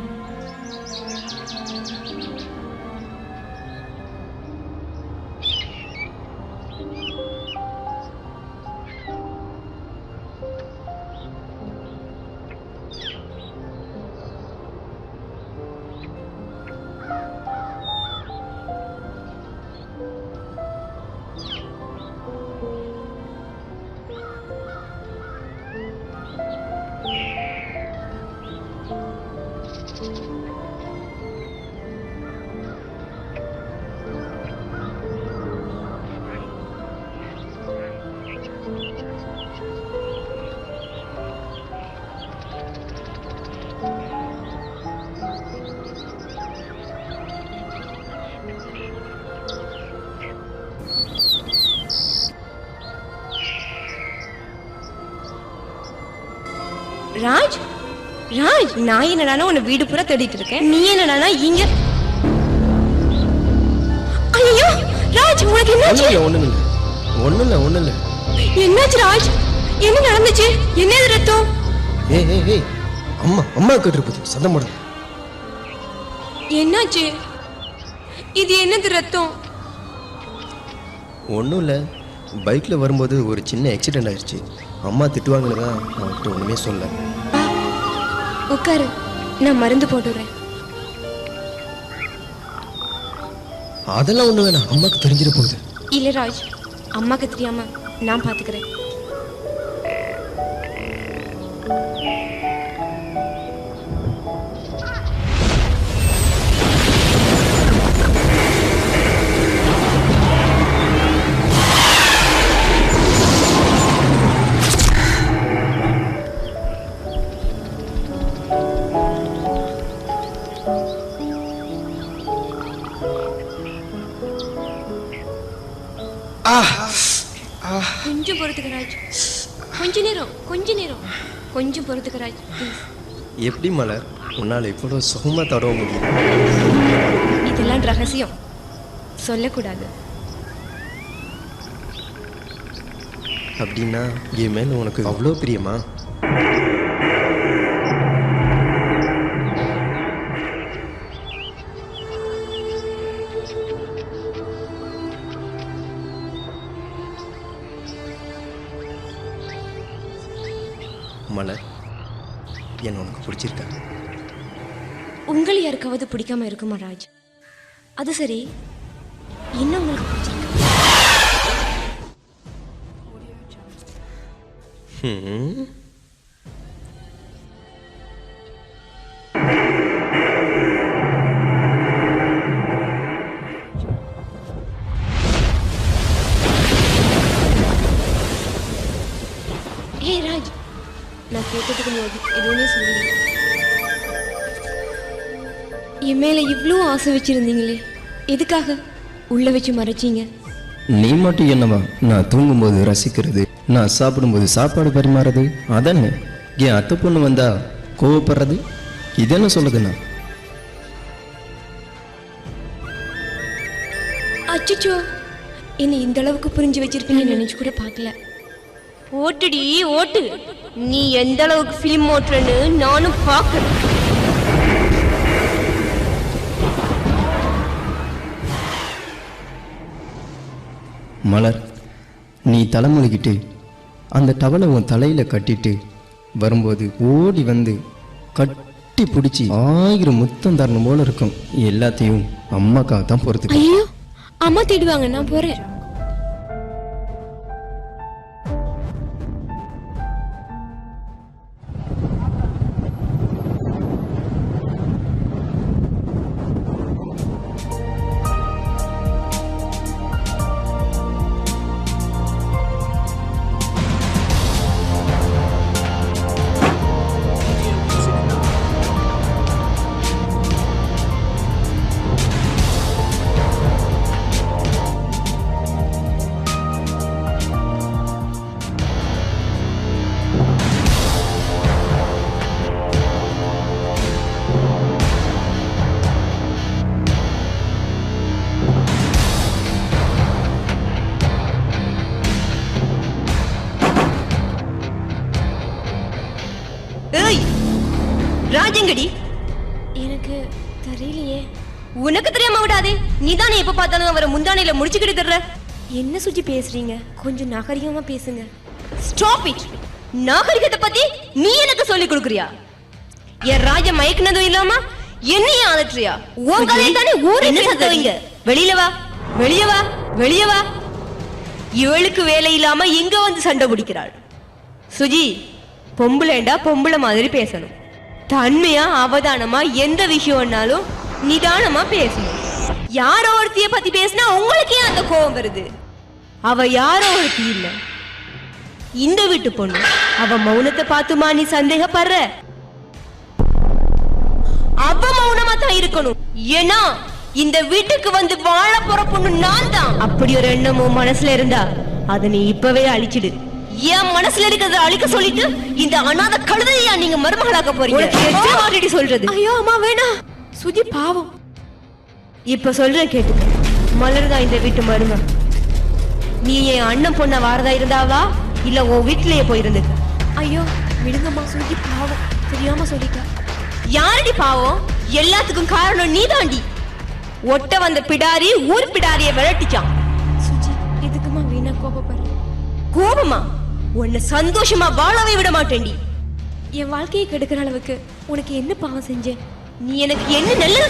ராஜ், ராஜ், நான் என்னடானா உன்னை வீடு பூரா தேடிட்டு இருக்கேன். நீ என்னடானா இங்க? ஐயோ ராஜ், உனக்கு என்னாச்சு? ஒண்ணும் இல்ல. என்னாச்சு ராஜ்? என்ன நடந்துச்சு? என்ன இது ரத்தம்? ஏய், அம்மா கேட்டிருப்பது சத்தம் போட. என்னாச்சு? இது என்னது ரத்தம்? ஒன்றும் இல்லை, பைக்கில் வரும்போது ஒரு சின்ன ஆக்சிடென்ட் ஆயிடுச்சு. அம்மா திட்டுவாங்கன்னு தான் நான் அவர்கிட்ட ஒன்றுமே சொல்ல. உட்காரு, நான் மருந்து போட்டுறேன். அதெல்லாம் ஒன்று வேணாம், அம்மாவுக்கு தெரிஞ்சிட போகுது. இல்லை ராஜ், அம்மாக்கு தெரியாம நான் பார்த்துக்கிறேன். கொஞ்சம் பொறுத்துக்க ராஜ், கொஞ்ச நேரம் கொஞ்சம் பொறுத்துக்க ராஜ். எப்படி மலர், உன்னால் இவ்வளோ சுகமாக தர முடியும்? இதெல்லாம் ரகசியம், சொல்லக்கூடாது. அப்படின்னா என் மேலே உனக்கு அவ்வளோ பிரியமா? மலர், என்ன உனக்கு பிடிச்சிருக்கா? உங்களை யாருக்காவது பிடிக்காம இருக்குமா ராஜ்? அது சரி, என்ன உங்களுக்கு பிடிச்சிருக்கு? ஏய் ராஜ், நான் கேட்டதுக்கு நீ எதுவுமே சொல்லல. என் மேல இவ்வளோ ஆசை வச்சிருந்தீங்களே, எதுக்காக உள்ள வச்சு மறைச்சிங்க? நீ மட்டும் என்னவா, நான் தூங்கும்போது ரசிக்கிறது, நான் சாப்பிடும்போது சாப்பாடு பரிமாறது, அதானே? என் அத்தை பொண்ணு வந்தா கோவப்படுறது, இதென்ன சொல்லுதுண்ணா? அச்சோ, என்னை இந்த அளவுக்கு புரிஞ்சு வச்சிருப்பீங்கன்னு நினைச்சு கூட பார்க்கல. ஓட்டுடி ஓட்டு, நீ எந்த அளவுக்கு ஃபிலிம் ஓட்டுறன்னு நானும் பார்க்கறேன். மலர், நீ தலைமுழுகிட்டு அந்த டவலை உன் தலையில் கட்டிட்டு வரும்போது ஓடி வந்து கட்டி பிடிச்சி 1000 முத்தம் தரணும் போல இருக்கும். எல்லாத்தையும் அம்மாக்காக தான் பொறுத்து. ஐயோ, அம்மா தேடுவாங்க, நான் போறேன். ராஜங்கடி, எனக்கு தெரியலையே. உனக்கு தெரியாம விடாதே. நீதானே எப்ப பார்த்தாலும் அவரை முந்தானையில முடிச்சுக்கிட்டு தர்ற. என்ன சுஜி பேசுறீங்க? கொஞ்சம் நாகரிகமா பேசுங்க. Stop it. நாகரிகத்தை பத்தி நீ எனக்கு சொல்லி கொடுக்குறியா? என் ராஜ மயக்குனதும் இல்லாம என்னையும் ஆதட்டுறியா? உன் கதையை தானே ஊரே பேசுறீங்க. வெளியில வா, வெளிய வா, வெளிய வா. இவளுக்கு வேலை இல்லாம எங்க வந்து சண்டை பிடிக்கிறாள். சுஜி, பொம்பளைண்டா பொம்பளை மாதிரி பேசணும். தன்மையா அவதானமா எந்த விஷயம்னாலும் நிதானமா பேசணும். யாரோ ஒருத்திய பத்தி பேசினா உங்களுக்கு ஏன் அந்த கோபம் வருது? அவ யாரோ ஒருத்தி இல்ல, இந்த வீட்டு பொண்ணு. அவ மௌனத்தை பார்த்துமா நீ சந்தேகப்படுற? அவ மௌனமா தான் இருக்கணும். ஏன்னா இந்த வீட்டுக்கு வந்து வாழ போற பொண்ணு நான் தான். அப்படி ஒரு எண்ணமும் மனசுல இருந்தா அதை நீ இப்பவே அழிச்சிடு. என் மனசுல இருக்கிறத அழிக்க சொல்லிட்டு இந்த அனாதை கழுதையா நீங்க மருமகளாக்க போறீங்க. சொல்றது. ஐயோ அம்மா வேணாம். சுஜி பாவம். இப்ப சொல்றேன் கேட்டுக்க. மலர்தான் இந்த வீட்டு மருமக. நீ என் அண்ணன் பொண்ண வாரதா இருந்தாவா இல்ல உன் வீட்டிலேயே போயிருந்துக்க? ஐயோ விடுங்கம்மா, சுஜி பாவம், தெரியாம சொல்லிட்டா. யாரடி பாவம்? எல்லாத்துக்கும் காரணம் நீ தாண்டி. ஒட்ட வந்த பிடாரி ஊர் பிடாரிய விரட்டிச்சான். சுஜி இதுக்குமா வீணா கோபப்படுற? கோபமா? உன்னை சந்தோஷமா வாழவே விட மாட்டேன்டி. என் வாழ்க்கையை கெடுக்கிற அளவுக்கு உனக்கு என்ன பாவம் செஞ்சேன்? நீ எனக்கு என்ன நல்லது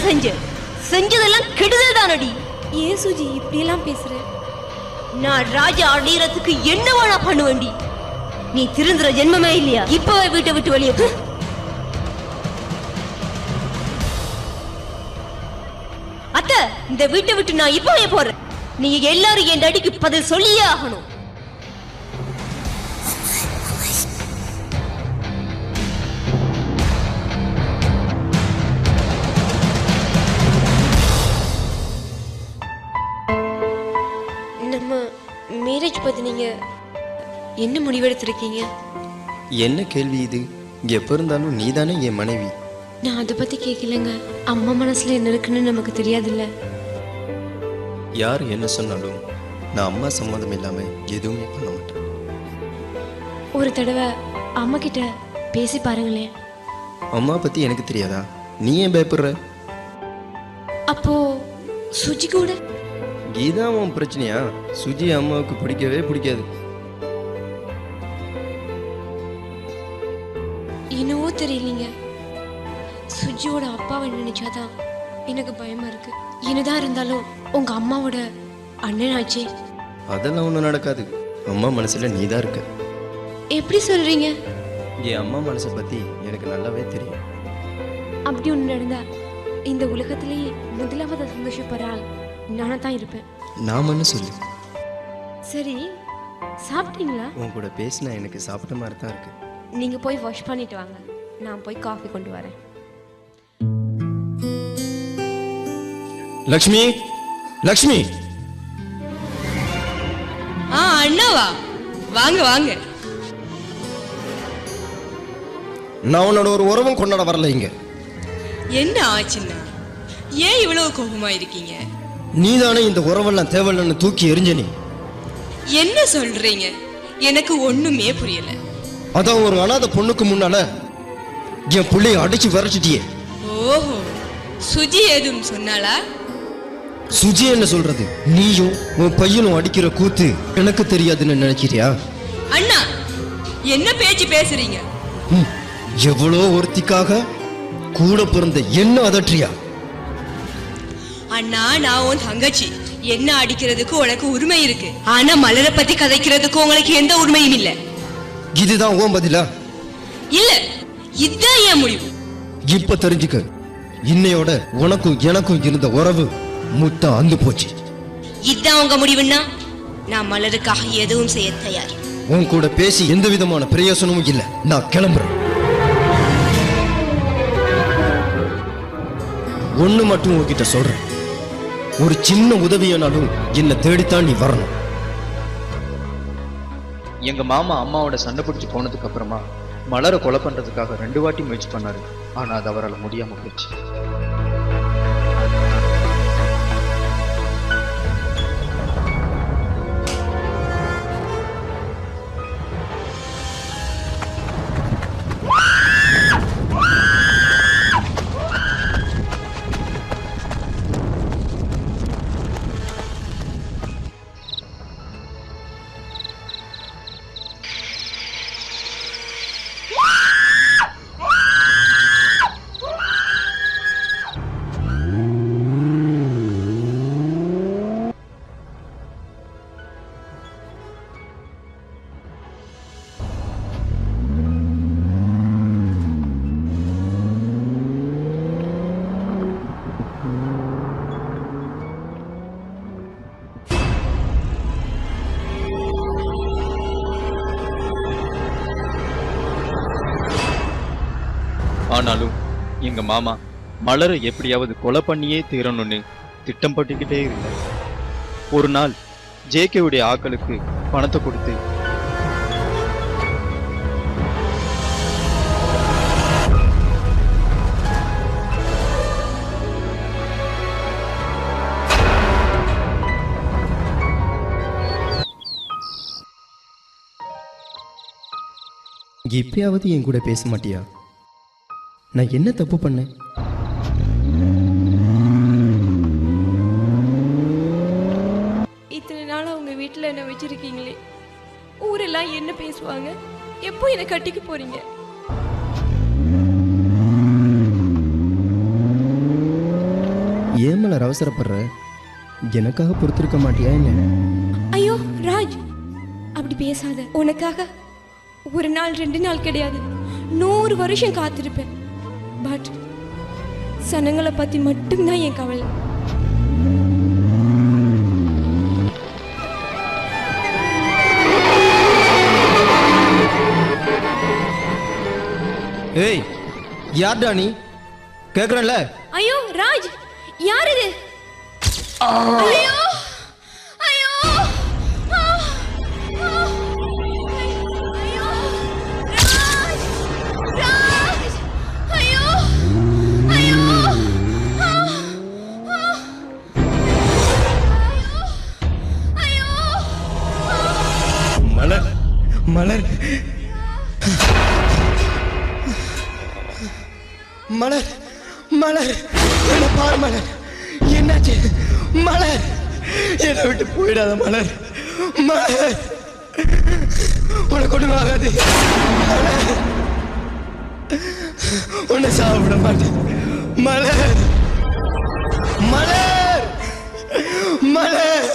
செஞ்சதெல்லாம் கெடுதல் தானடி. ஏன் சுஜி இப்படியெல்லாம் பேசுற? நான் ராஜா அடையறதுக்கு என்ன வேணா பண்ணுவேன்டி. நீ திருந்துற ஜென்மமே இல்லையா? இப்பவே வீட்டை விட்டு வெளியே போ. அத்தை, இந்த வீட்டை விட்டு நான் இப்பவே போறேன். நீங்க எல்லாரும் என் அடிக்கு பதில் சொல்லியே ஆகணும். நம்ம மேரேஜ் பத்தி நீங்க என்ன முடிவெடுத்திருக்கீங்க? என்ன கேள்வி இது? எப்போ இருந்தாலும் நீ தானே என் மனைவி. நான் அதை பத்தி கேட்கலங்க. அம்மா மனசுல என்ன இருக்குன்னு நமக்கு தெரியாதுல்ல. யார் என்ன சொன்னாலும் நான் அம்மா சம்மதம் இல்லாம எதுவுமே பண்ண மாட்டேன். ஒரு தடவை அம்மா கிட்ட பேசி பாருங்களேன். அம்மா பத்தி எனக்கு தெரியாதா? நீ ஏன் பயப்படுற? அப்போ சுஜி கூட? கீதா உன் பிரச்சனையா? சுஜி அம்மாவுக்கு பிடிக்கவே பிடிக்காது. என்னவோ தெரியலீங்க, சுஜியோட அப்பாவை நினைச்சாதான் எனக்கு பயமா இருக்கு. என்னதான் இருந்தாலும் உங்க அம்மாவோட அண்ணன் ஆச்சே. அதெல்லாம் ஒன்றும் நடக்காது. அம்மா மனசுல நீ தான் இருக்க. எப்படி சொல்றீங்க? என் அம்மா மனசை பத்தி எனக்கு நல்லாவே தெரியும். அப்படி ஒன்று நடந்தா இந்த உலகத்திலேயே முதலாவது சந்தோஷப்படுற ஆள் நானா தான் இருப்பேன். நாமன்னு சொல்லு. சரி, சாப்பிட்டீங்களா? உன் கூட பேசினா எனக்கு சாப்பிட்ட மாதிரி தான் இருக்கு. நீங்க போய் வாஷ் பண்ணிட்டு வாங்க, நான் போய் காஃபி கொண்டு வரேன். லக்ஷ்மி, லக்ஷ்மி. அண்ணாவா? வாங்க வாங்க. நான் உன்னோட ஒரு உறவும் கொண்டாட வரல இங்க. என்ன ஆச்சுன்னா ஏன் இவ்வளவு கோபமா இருக்கீங்க? நீதானே இந்த உறவெல்லாம் தேவையில்லைன்னு தூக்கி எறிஞ்ச. நீ என்ன சொல்றீங்க? எனக்கு ஒண்ணுமே புரியல. அதான் ஒரு அனாதை பொண்ணுக்கு முன்னால என் பிள்ளைய அடிச்சு விரட்டிட்டியே. ஓஹோ, சுஜி எதுவும் சொன்னாளா? சுஜி என்ன சொல்றது? நீயும் உன் பையனும் அடிக்கிற கூத்து எனக்கு தெரியாதுன்னு நினைக்கிறியா? அண்ணா என்ன பேச்சு பேசுறீங்க? எவ்வளோ ஒருத்திக்காக கூட பிறந்த என்ன அதற்றியா? அண்ணா நான் உன் தங்கச்சி, என்ன அடிக்கிறதுக்கு உனக்கு உரிமை இருக்கு. ஆனா மலரை பத்தி கதைக்கிறதுக்கு உங்களுக்கு எந்த உரிமையும் இல்ல. இதுதான் உன் பதிலா? இல்ல, இதுதான் என் முடிவு. இப்ப தெரிஞ்சுக்க, இன்னையோட உனக்கும் எனக்கும் இருந்த உறவு முத்தா அந்து போச்சு. இதுதான் உங்க முடிவுன்னா நான் மலருக்காக எதுவும் செய்ய தயார். உன் கூட பேசி எந்த விதமான பிரயோசனமும் இல்ல. நான் கிளம்புறேன். ஒண்ணு மட்டும் உன்கிட்ட சொல்றேன், ஒரு சின்ன உதவியானாலும் என்ன தேடித்தான் நீ வரணும். எங்க மாமா அம்மாவோட சண்டை பிடிச்சி போனதுக்கு அப்புறமா மலரை கொலை பண்றதுக்காக 2 வாட்டி முயற்சி பண்ணாரு. ஆனா அது அவரால் முடியாம போச்சு. ஆனாலும் எங்க மாமா மலரை எப்படியாவது கொலை பண்ணியே தீரணும்னு திட்டம் போட்டுக்கிட்டே இருந்தார். ஒரு நாள் ஜேகேவுடைய ஆட்களுக்கு பணத்தை கொடுத்து இப்பயாவது என் கூட பேச மாட்டியா? நான் என்ன தப்பு பண்ணேன்? இத்தனை நாளா உங்க வீட்டுல என்ன வச்சிருக்கீங்களே, ஊரெல்லாம் என்ன பேசுவாங்க? எப்போ என்ன கட்டிக்க போறீங்க? ஏன் மலர் அவசரப்படுற? எனக்காக பொறுத்திருக்க மாட்டியா என்ன? ஐயோ ராஜ், அப்படி பேசாத. உனக்காக ஒரு நாள் 2 நாள் கிடையாது, 100 வருஷம் காத்திருப்பேன். பட் சனங்களை பத்தி மட்டும்தான் என் கவலை. ஏய், யார்டா நீ? கேக்குறல? ஐயோ ராஜ், யார் இது? ஐயோ ஐயோ மலர் மலர் மலர் மலர், என்ன பாரு மலர், என்னாச்சு மலர்? என்னை விட்டு போயிடாத மலர். மலர், உனக்கு ஒண்ணும் ஆகாது மலர். உன்னை சாப்பிட மாட்டேன் மலர். மலர் மலர்,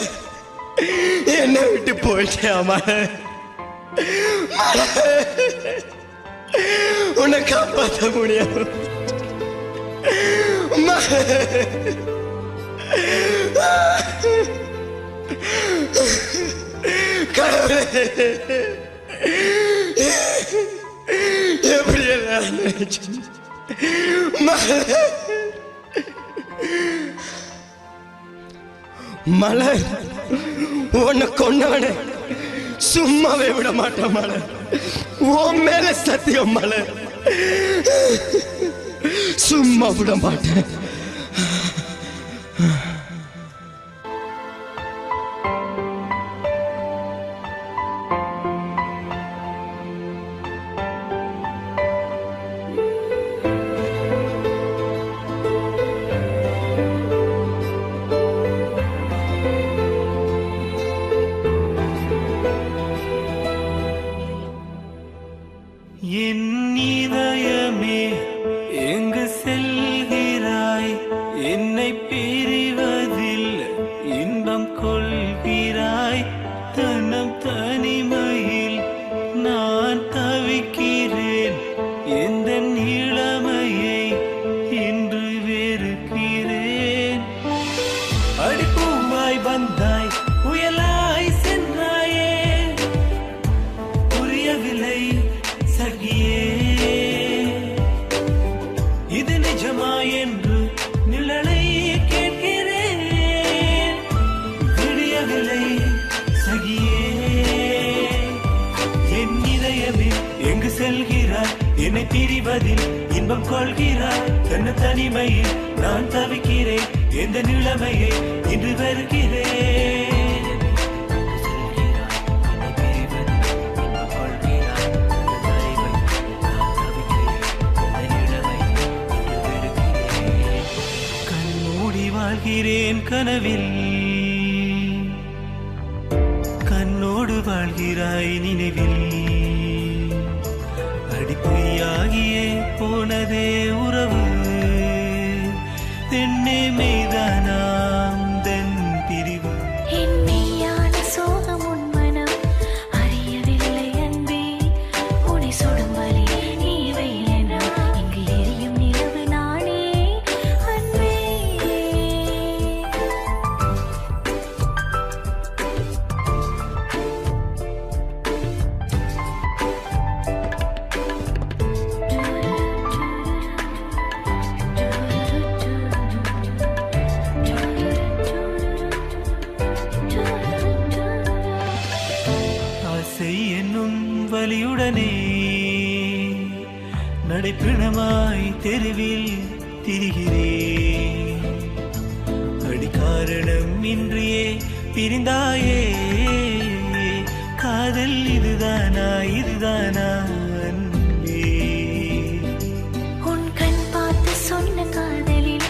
என்னை விட்டு போயிட்டியா மலர்? மலர், உன்னை காப்பாற்ற முடியாது கடவுளே, எப்படி எல்லாம் மலர், உன்னை கொண்டவனே சும்மாவே விட மாட்டேன் மலர். உன் மேல சத்தியம் மலர், சும்மா விட மாட்டேன். இன்பம் கொள்கிறாய் தன்னம் தனிமையில் நான் தவிக்கிறேன் எந்த இளமையை இன்று வெறுக்கிறேன் அடிப்பூவாய் வந்தாய் புயலாய் சென்றாயே புரியவில்லை சகியே இது நிஜமா என்று நிழலை கேட்கிறேன் விடியவில்லை சகியே என் இதயமே எங்கு செல்கிறாய் என்னை பிரிவதில் இன்பம் கொள்கிறாய் தன்ன தனிமையில் நான் தவிக்கிறேன் எந்த நிலைமையை இன்று வெறுக்கிறேன் வாழ்கிறேன் கனவில் கண்ணோடு வாழ்கிறாய் நினைவில் அடிப்பொய்யாகியே போனதே உறவு தென்னே மெய்தானாம் தன் பிரிவு மெய்யான சோகம் உன் மனம் அறியவில்லை அன்பே உனை சுடும் வலி நீ வெயிலென இங்கு எரியும் நிலவு நானே அன்பே ஆசை என்னும் வலியுடனே நடைப்பிணமாய் தெருவில் திரிகிறேன் அடிக்காரணம் இன்றியே பிரிந்தாயே காதல் இதுதானா இதுதானா அன்பே உன் கண் பார்த்து சொன்ன காதலில்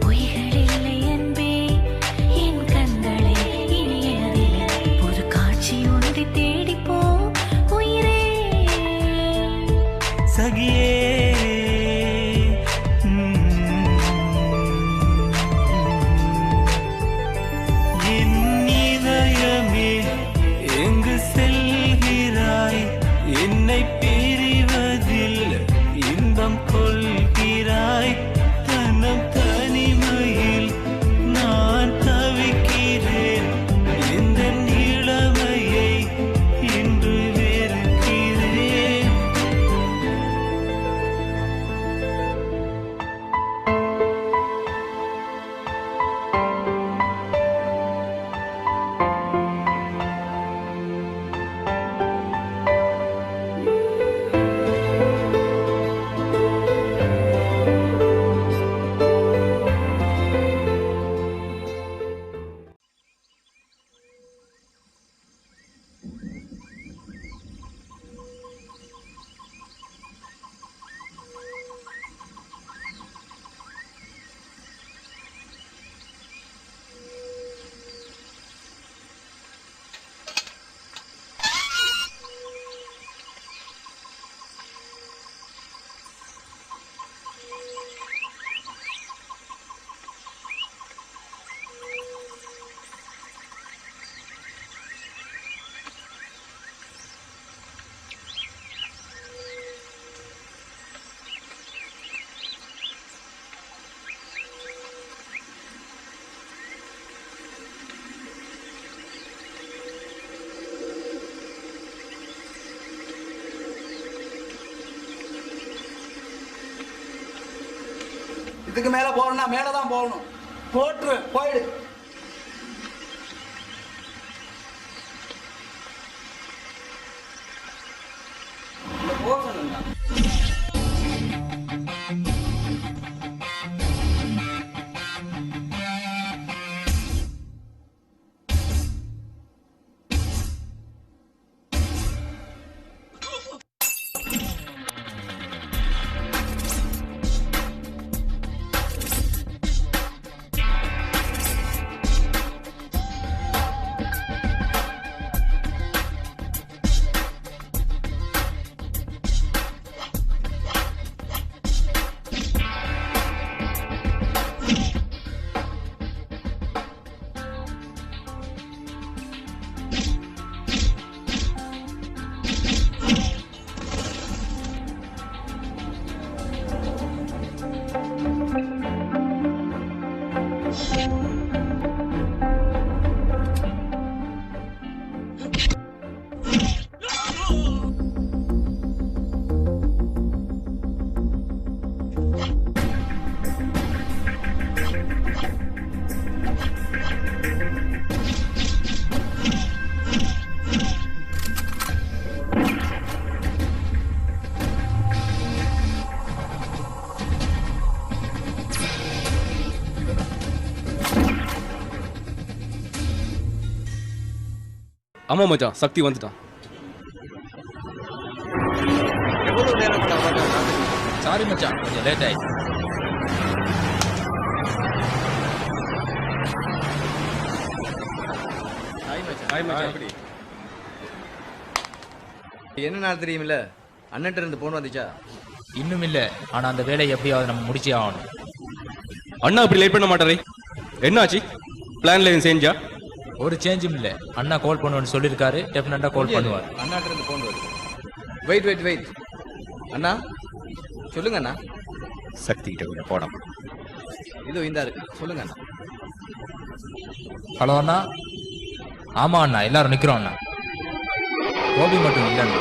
பொய்கள் இல்லை அன்பே என் கண்களை இனியதில் ஒரு காட்சி ஒன்றை தேடிப்போ உயிரே சகியே என் இதயமே எங்கு செல்கிறாய் என்னை பிரிவதில் இன்பம் கொள்கிறாய் தன்னம் தனிமையில் நான் தவிக்கிறேன் எந்த இளமையை இன்று வெறுக்கிறேன் இதுக்கு மேல போறேன்னா மேலதான் போகணும். போட்டுரு போயிடு. ஆமா மச்சான், சக்தி வந்துட்டான். எவ்வளவு நேரம் சாரி மச்சான், கொஞ்சம் லேட் ஆயிடுச்சு. என்ன நாள் தெரியுமில்ல, அண்ணன் இருந்து போன் வந்துச்சா? இன்னும் இல்ல, ஆனா அந்த வேலையை எப்படியாவது நம்ம முடிச்சே ஆகணும். அண்ணா இப்படி லேட் பண்ண மாட்டாரே, என்னாச்சு? பிளான்ல எதுவும் செஞ்சா? ஒரு சேஞ்சும் இல்ல. அண்ணா கால் பண்ணுவேன்னு சொல்லியிருக்காரு, டெஃபினட்டா கால் பண்ணுவார். அண்ணாட்ட இருந்து போன் வருது. வெயிட் அண்ணா சொல்லுங்க அண்ணா. சக்தி கிட்ட கொஞ்சம் போனோம். இதோ இந்த இருக்கு, சொல்லுங்க அண்ணா. ஹலோ அண்ணா. ஆமா அண்ணா, எல்லாரும் நிக்கிறோம் அண்ணா. கோபி மட்டும் இல்லைண்ணா.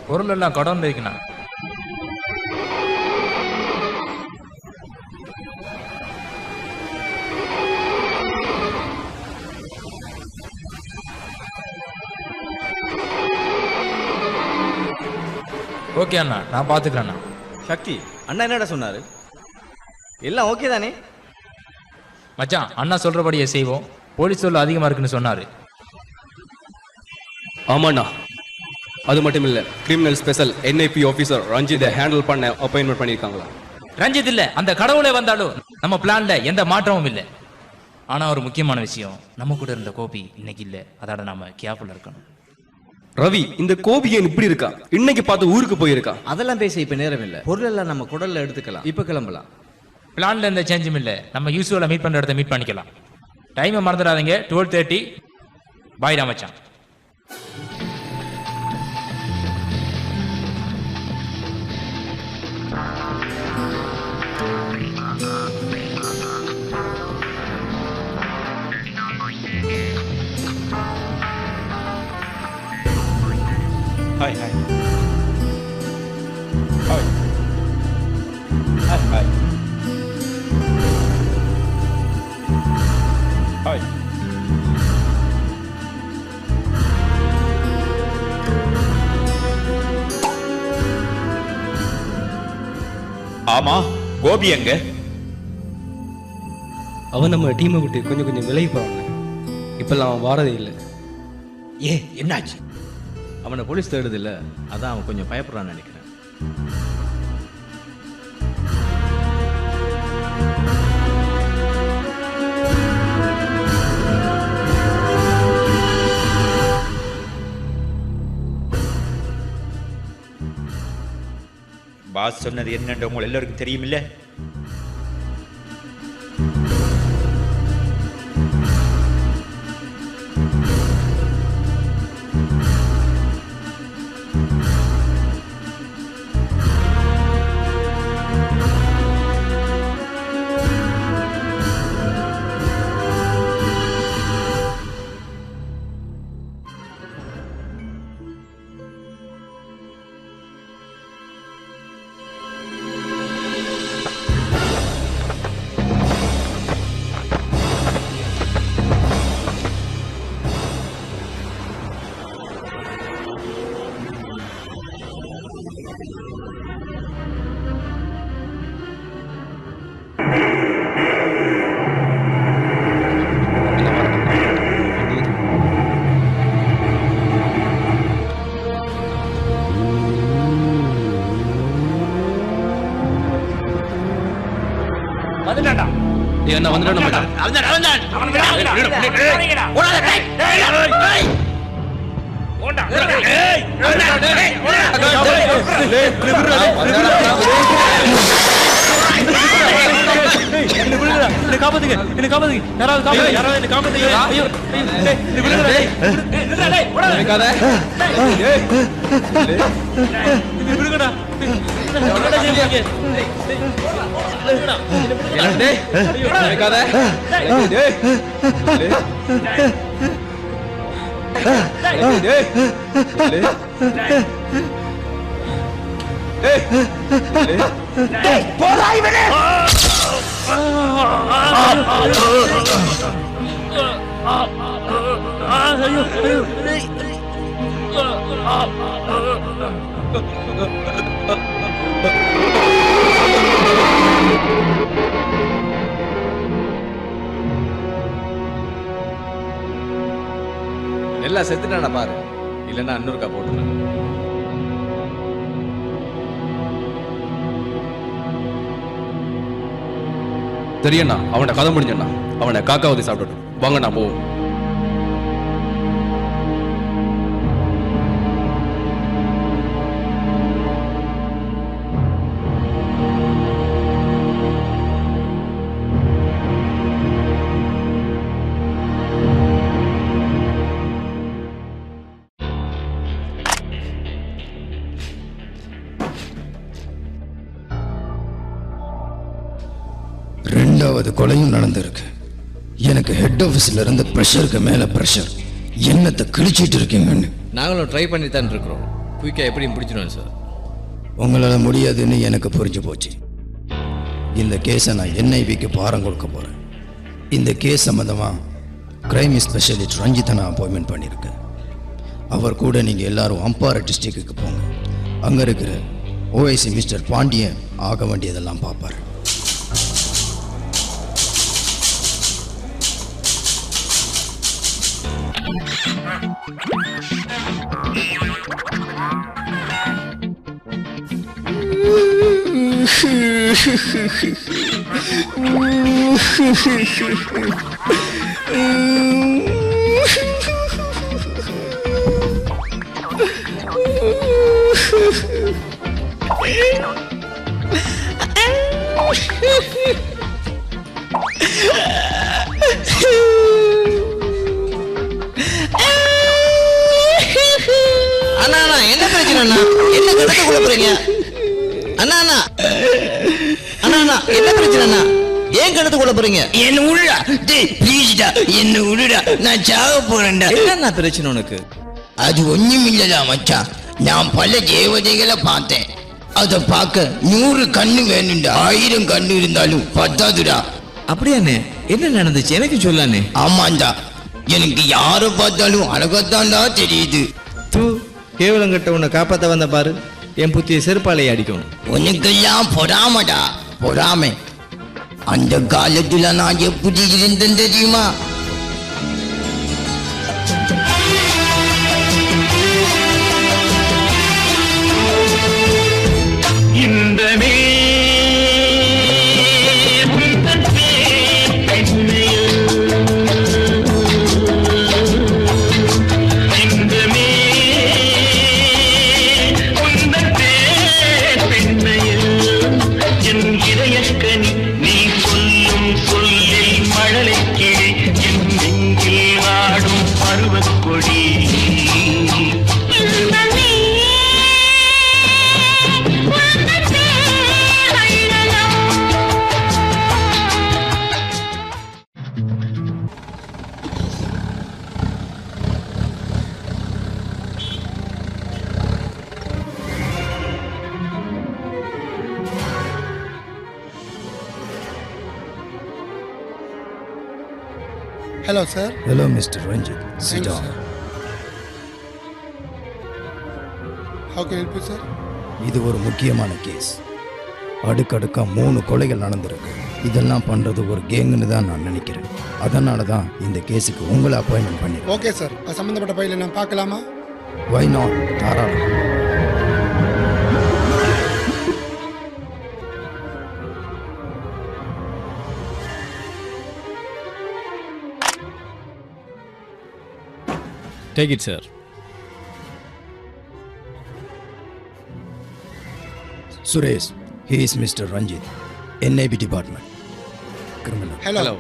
பொருள் எல்லாம் கடன் இருக்குண்ணா. ஓகே அண்ணா, நான் பாத்துக்கிறேன் அண்ணா. சக்தி அண்ணா என்னடா சொன்னாரு? எல்லாம் ஓகே தானே மச்சான்? அண்ணா சொல்றபடியே செய்வோம். போலீஸ் தொல்லை அதிகமா இருக்குன்னு சொன்னாரு. ஆமாண்ணா, அது மட்டும் இல்ல, கிரிமினல் ஸ்பெஷல் NIP ஆபீசர் ரஞ்சித்தை ஹேண்டில் பண்ண அப்பாயின்மெண்ட் பண்ணிருக்காங்களா? ரஞ்சித் இல்ல, அந்த கடவுளே வந்தாலும் நம்ம பிளான்ல எந்த மாற்றமும் இல்லை. ஆனா ஒரு முக்கியமான விஷயம், நம்ம கூட இருந்த கோபி இன்னைக்கு இல்ல. அதோட நாம கேர்ஃபுல்லா இருக்கணும். ரவி, இந்த கோபி ஏன் இப்படி இருக்கா? இன்னைக்கு பார்த்து ஊருக்கு போயிருக்கா. அதெல்லாம் பேச இப்ப நேரம் இல்ல. பொருள் எல்லாம் நம்ம குடல்ல எடுத்துக்கலாம், இப்ப கிளம்பலாம். பிளான்ல எந்த சேஞ்சும் இல்ல. நம்ம யூஸ்வலா மீட் பண்ற இடத்த மீட் பண்ணிக்கலாம். டைமை மறந்துடாதீங்க, 12:30. பாய் ராமச்சான். Hi. Hi. ஆமா, கோபி எங்க? அவன் நம்ம டீமை விட்டு கொஞ்சம் விலகி போறாங்க. இப்பெல்லாம் அவன் வாரதே இல்லை. என்னாச்சு? அவனை போலீஸ் தேடுது இல்ல, அதான் அவன் கொஞ்சம் பயப்படுறான்னு நினைக்கிறேன். பாஸ் சொன்னது என்னன்னு உங்க எல்லாருக்கும் தெரியுமில்ல? நல்லா செத்துட்டானா பாரு, இல்லைன்னா இன்னொருக்கா போட்டுருவேன். தெரியண்ணா, அவனை கதை முடிஞ்சண்ணா. அவனை காக்காவதி சாப்பிட்டு வாங்கண்ணா போவோம். ரெண்டாவது கொலையும் நடந்திருக்கு. எனக்கு ஹெட் ஆஃபீஸ்ல இருந்து ப்ரெஷருக்கு மேல ப்ரெஷர். என்னத்தை கிழிச்சிட்டு இருக்கீங்கன்னு. நாங்களும் ட்ரை பண்ணி தான் இருக்கிறோம். குயிக்காக எப்படியும் பிடிச்சிடுவோம் சார். உங்களால் முடியாதுன்னு எனக்கு புரிஞ்சு போச்சு. இந்த கேஸை நான் என்ஐபிக்கு பாரம் கொடுக்க போகிறேன். இந்த கேஸ் சம்மந்தமாக கிரைம் ஸ்பெஷலிஸ்ட் ரஞ்சித்தை நான் அப்பாயின்மெண்ட் பண்ணியிருக்கேன். அவர் கூட நீங்கள் எல்லாரும் அம்பாறை டிஸ்ட்ரிக்ட்டுக்கு போங்க. அங்கே இருக்கிற ஓஐசி மிஸ்டர் பாண்டியன் ஆக வேண்டியதெல்லாம் பார்ப்பார். அண்ணா அண்ணா என்ன பிரச்சனை அண்ணா? என்ன கடத்த கொள்ள போறீங்க அண்ணா? அண்ணா அண்ணா அண்ணா என்ன பிரச்சனை அண்ணா? ஏன் கடத்த கொள்ள போறீங்க? என்ன விடுடா, டேய் ப்ளீஸ்டா என்ன விடுடா, நான் சாக போறேன்டா. என்ன பிரச்சனை உனக்கு? அது ஒண்ணும் இல்லடா மச்சான். நான் பல தேவதைகளை பார்த்தேன். அதை பார்க்க 100 கண்ணு வேணும்டா. 1000 கண்ணு இருந்தாலும் பத்தாதுடா. அப்படியாண்ணே? என்ன நடந்துச்சு எனக்கு சொல்லானே. ஆமாண்டா, எனக்கு யாரை பார்த்தாலும் அழகத்தாண்டா தெரியுது. தூ, கேவலம் கட்ட உன்னை காப்பாற்ற வந்த பாரு, என் புத்திய செருப்பாலையை அடிக்கணும். உனக்கெல்லாம் பொறாமடா, பொறாமை. அந்த காலத்துல நான் எப்படி இருந்தேன் தெரியுமா? Hello, sir. Hello, Mr. Ranjit. Sit down. How can I help you, sir? இது ஒரு முக்கியமான கேஸ். அடுக்கடுக்கா 3 கொலைகள் நடந்திருக்கு. இதெல்லாம் பண்றது ஒரு கேங்குன்னு தான் நான் நினைக்கிறேன். அதனால தான் இந்த கேஸுக்கு உங்களை அப்பாயின்மெண்ட் பண்ணிருக்கேன். ஓகே சார், அது சம்பந்தப்பட்ட ஃபைலை நான் பார்க்கலாமா? Why not? தாராளம். Take it, sir. Suresh, he is Mr. Ranjit, NIB department. Criminal. Hello.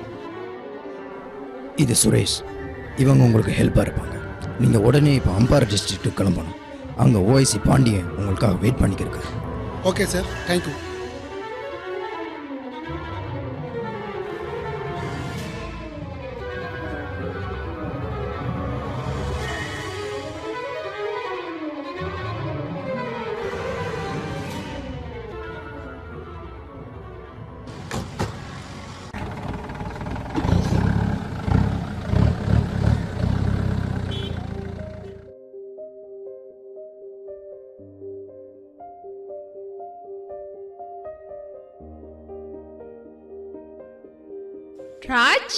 இது சுரேஷ். இவங்க உங்களுக்கு ஹெல்ப்பாக இருப்பாங்க. நீங்கள் உடனே இப்போ அம்பாறை டிஸ்ட்ரிக்ட்டுக்கு கிளம்பணும். அங்கே ஓஐசி பாண்டியன் உங்களுக்காக வெயிட் பண்ணிக்கிருக்காரு. Okay sir, thank you. Raj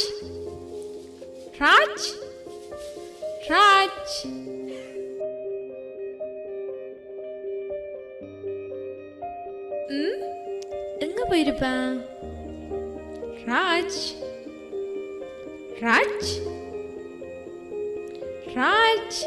Raj Raj எங்க போயிருப்பேன்? ராஜ் ராஜ் ராஜ்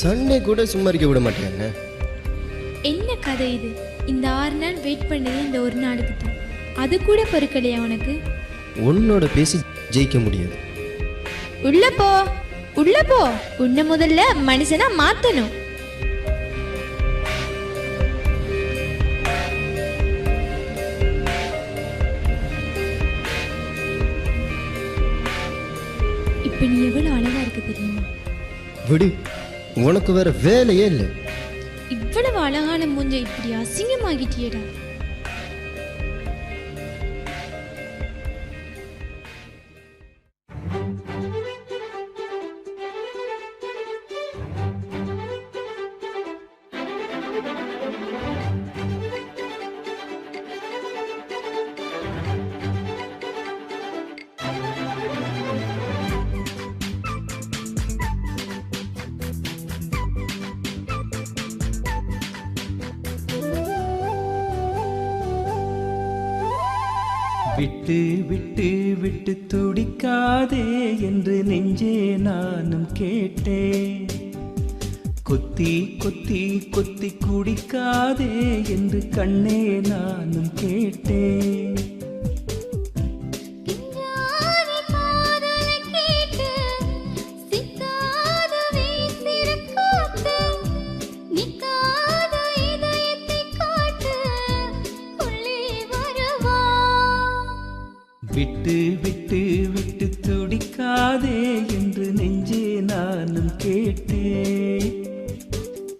சண்டே கூட சும்மா இருக்க விட மாட்டேன். என்ன கதை இது? இந்த 6 நாள் வெயிட் பண்ணது இந்த ஒரு நாளுக்கு தான். அது கூட பொறுக்கலையா உனக்கு? உன்னோட பேசி ஜெயிக்க முடியாது. உள்ள போ, உள்ள போ. உன்னை முதல்ல மனுஷனா மாத்தணும். இப்ப நீ எவ்வளவு அழகா இருக்கு தெரியுமா? விடு, உனக்கு வேற வேலையே இல்லை. இவ்வளவு அழகான மூஞ்ச இப்படி அசிங்கமாகிட்டியடா. விட்டு விட்டு விட்டு துடிக்காதே என்று நெஞ்சே நானும் கேட்டேன். கொத்தி கொத்தி கொத்தி குடிக்காதே என்று கண்ணே நானும் கேட்டேன். விட்டு விட்டு விட்டு துடிக்காதே என்று நெஞ்சே நானும் கேட்டேன்.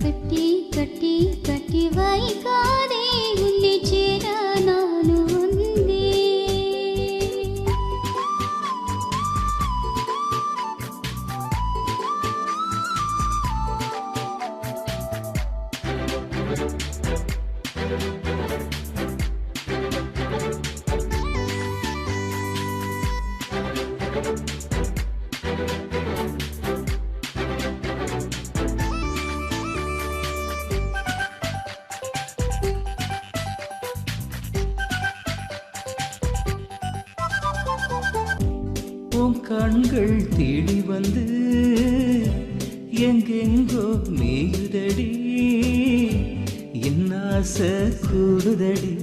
கட்டி கட்டி கட்டி வைக்காதே உன்னை சேர நானும் வந்தேன். உன் கண்கள் தேடி வந்து எங்கெங்கோ மேயுதடி. என் ஆசை கூடுதடி,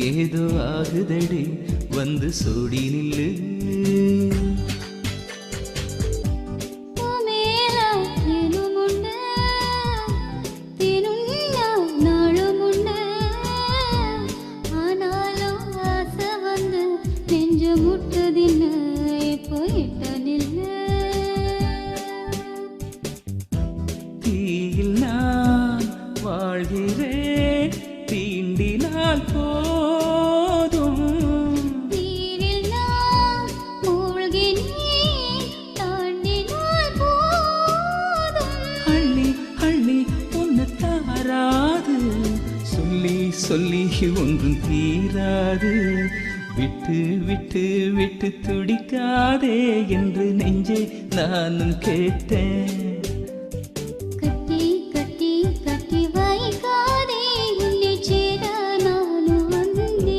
ஏதோ ஆகுதடி, வந்து சோடி நில்லு. தீயில் நான் வாழ்கிறேன், தீண்டினால் போதும். நீரில் நான் மூழ்கினேன், தாண்டினால் போதும். அள்ளி அள்ளி உன்னை தாராது, சொல்லி சொல்லி ஒன்றும் தீராது. விட்டு விட்டு விட்டு துடிக்காதே என்று நெஞ்சே நானும் கேட்டேன். கட்டி கட்டி கட்டி வைக்காதே உன்னை சேர நானும் வந்தேன்.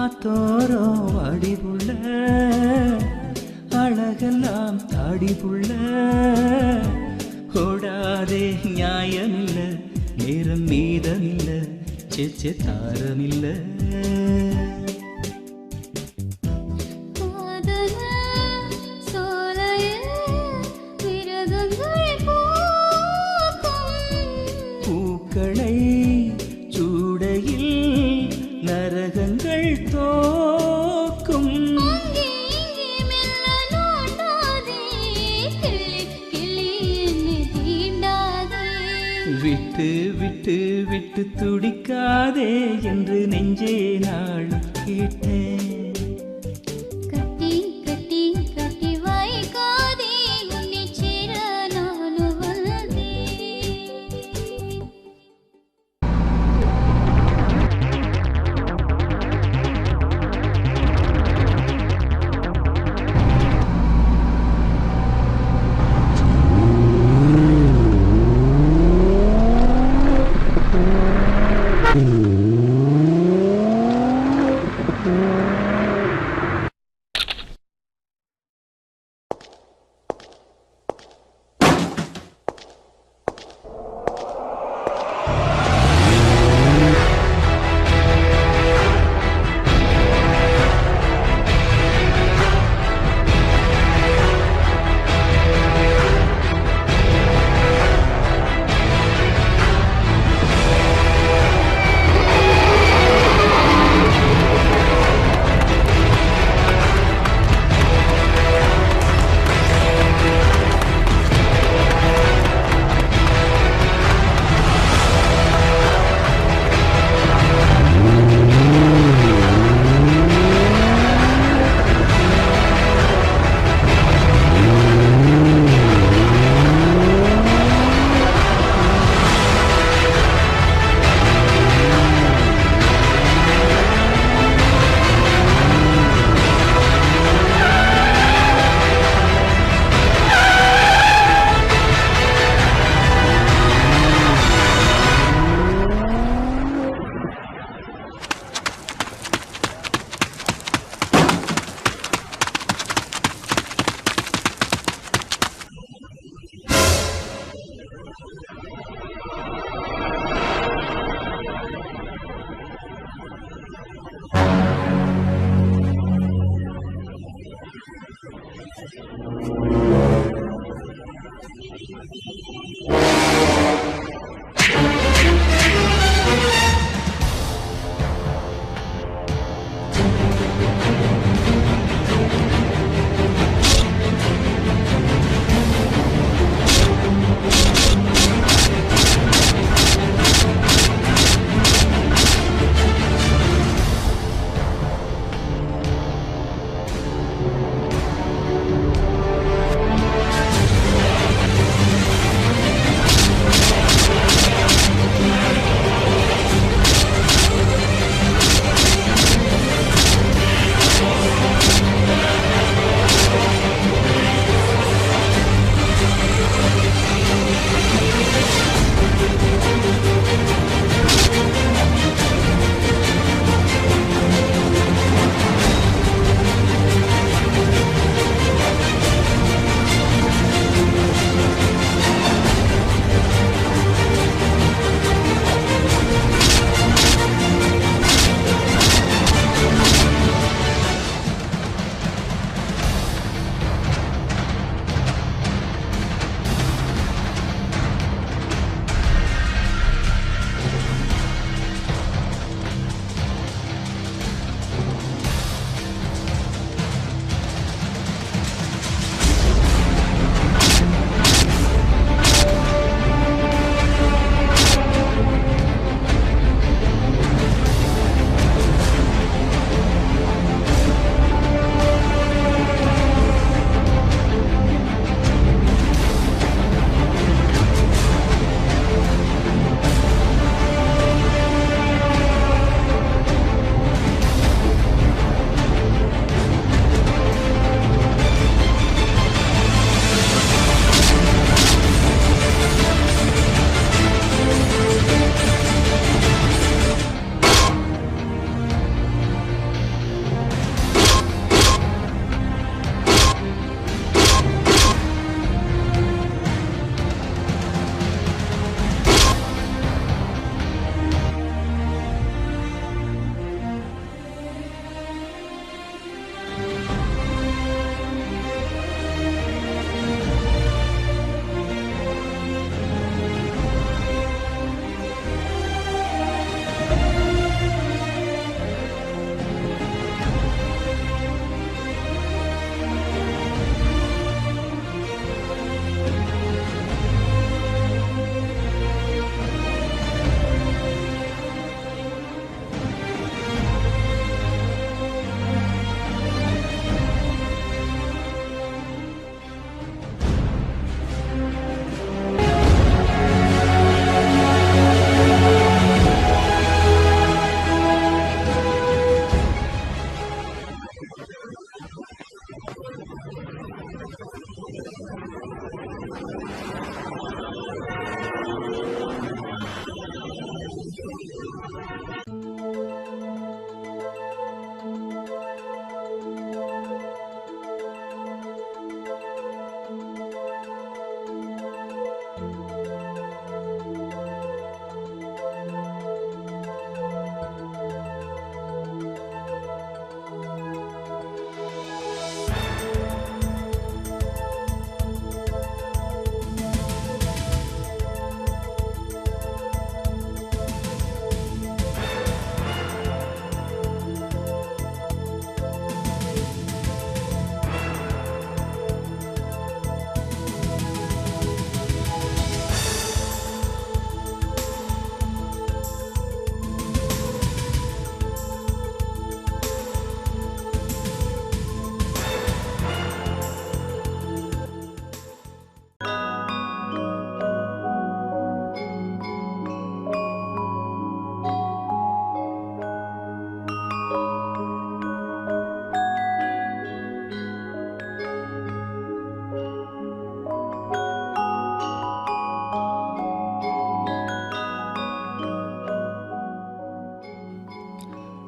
ஆத்தோரம் அடிபுள்ள அழகெல்லாம் தாடிபுள்ள ஓடாதே நியாயமில்ல நேரம் மீதமில்ல சேச்சே தாரமில்ல பூக்களை சூடையில் நரகங்கள் தோக்கும் விட்டு விட்டு விட்டு துடிக்காதே என்று நெஞ்சே நாள் கேட்டேன் கட்டி கட்டி கட்டி வைக்காதே உன்னை சேர நானும் வந்தேன்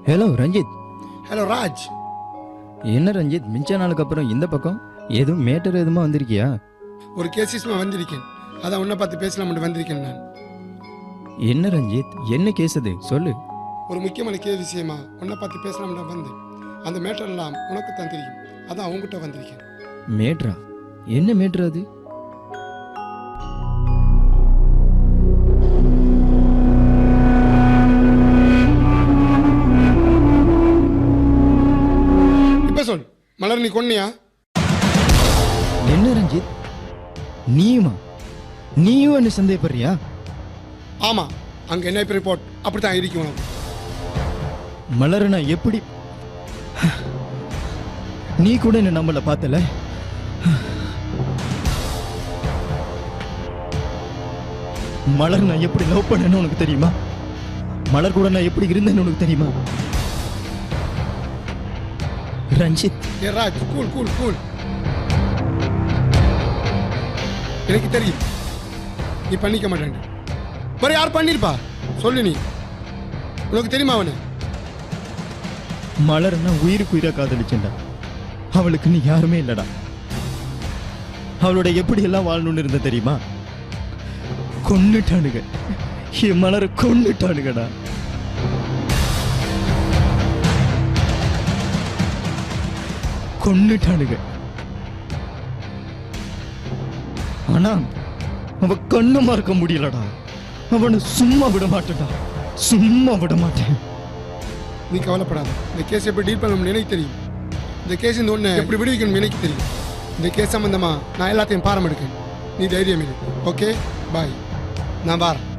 ஹலோ ரஞ்சித். ஹலோ ராஜ். என்ன ரஞ்சித் மிச்ச நாளுக்கு அப்புறம் இந்த பக்கம் எதுவும் மேட்டர் எதுவுமா வந்திருக்கியா? ஒரு கேசிஸ்மா வந்திருக்கேன், அதான் உன்னை பார்த்து பேசலாம்னு வந்திருக்கேன் நான். என்ன ரஞ்சித் என்ன கேஸ் அது சொல்லு. ஒரு முக்கியமான கேஸ் விஷயமா உன்னை பார்த்து பேசலாம்னு வந்தேன். அந்த மேட்டர் எல்லாம் உனக்கு தான் தெரியும், அதான் அவங்ககிட்ட வந்திருக்கேன். மேட்ரா? என்ன மேட்ரு அது? இப்ப சொல், மலர் நீ கொன்னியா? என்ன ரஞ்சித் நீயும் என்ன சந்தேகப்படுறியா? ஆமா, அங்க என்ன ரிப்போர்ட் அப்படித்தான் இருக்கும் உனக்கு. மலரனா எப்படி? நீ கூட என்ன நம்மள பார்த்தல. மலர் நான் எப்படி லவ் பண்ணேன்னு உனக்கு தெரியுமா? மலர் கூட நான் எப்படி இருந்தேன்னு உனக்கு தெரியுமா? ரஞ்சித். ஏ ராஜ், கூல் கூல் கூல். எனக்கு தெரியும் நீ பண்ணிக்க மாட்டேன். வேற யார் பண்ணிருப்பா சொல்லு, நீ உனக்கு தெரியுமா? அவனு மலர் நான் உயிருக்கு உயிரா காதலிச்சேன்டா. அவளுக்கு நீ யாருமே இல்லடா. அவளோட எப்படி எல்லாம் வாழணும்னு இருந்த தெரியுமா? கொன்னுட்டானுங்க, என் மலரை கொன்னுட்டானுங்கடா. கொன்னுட்டானுங்க. ஆனா அவ கண்ணு மறக்க முடியலடா. அவனை சும்மா விட மாட்டேன்டா, சும்மா விட மாட்டேன். நீ கவலைப்படாத, இந்த கேஸ் எப்படி டீல் பண்ணணும்னு எனக்கு தெரியும். இந்த கேஸ் இந்த ஒன்று எப்படி விடுவிக்கணும்னு எனக்கு தெரியும். இந்த கேஸ் சம்பந்தமா நான் எல்லாத்தையும் பாரம் எடுக்கேன். நீ தைரியம் இரு. ஓகே பாய், நான் வாரேன்.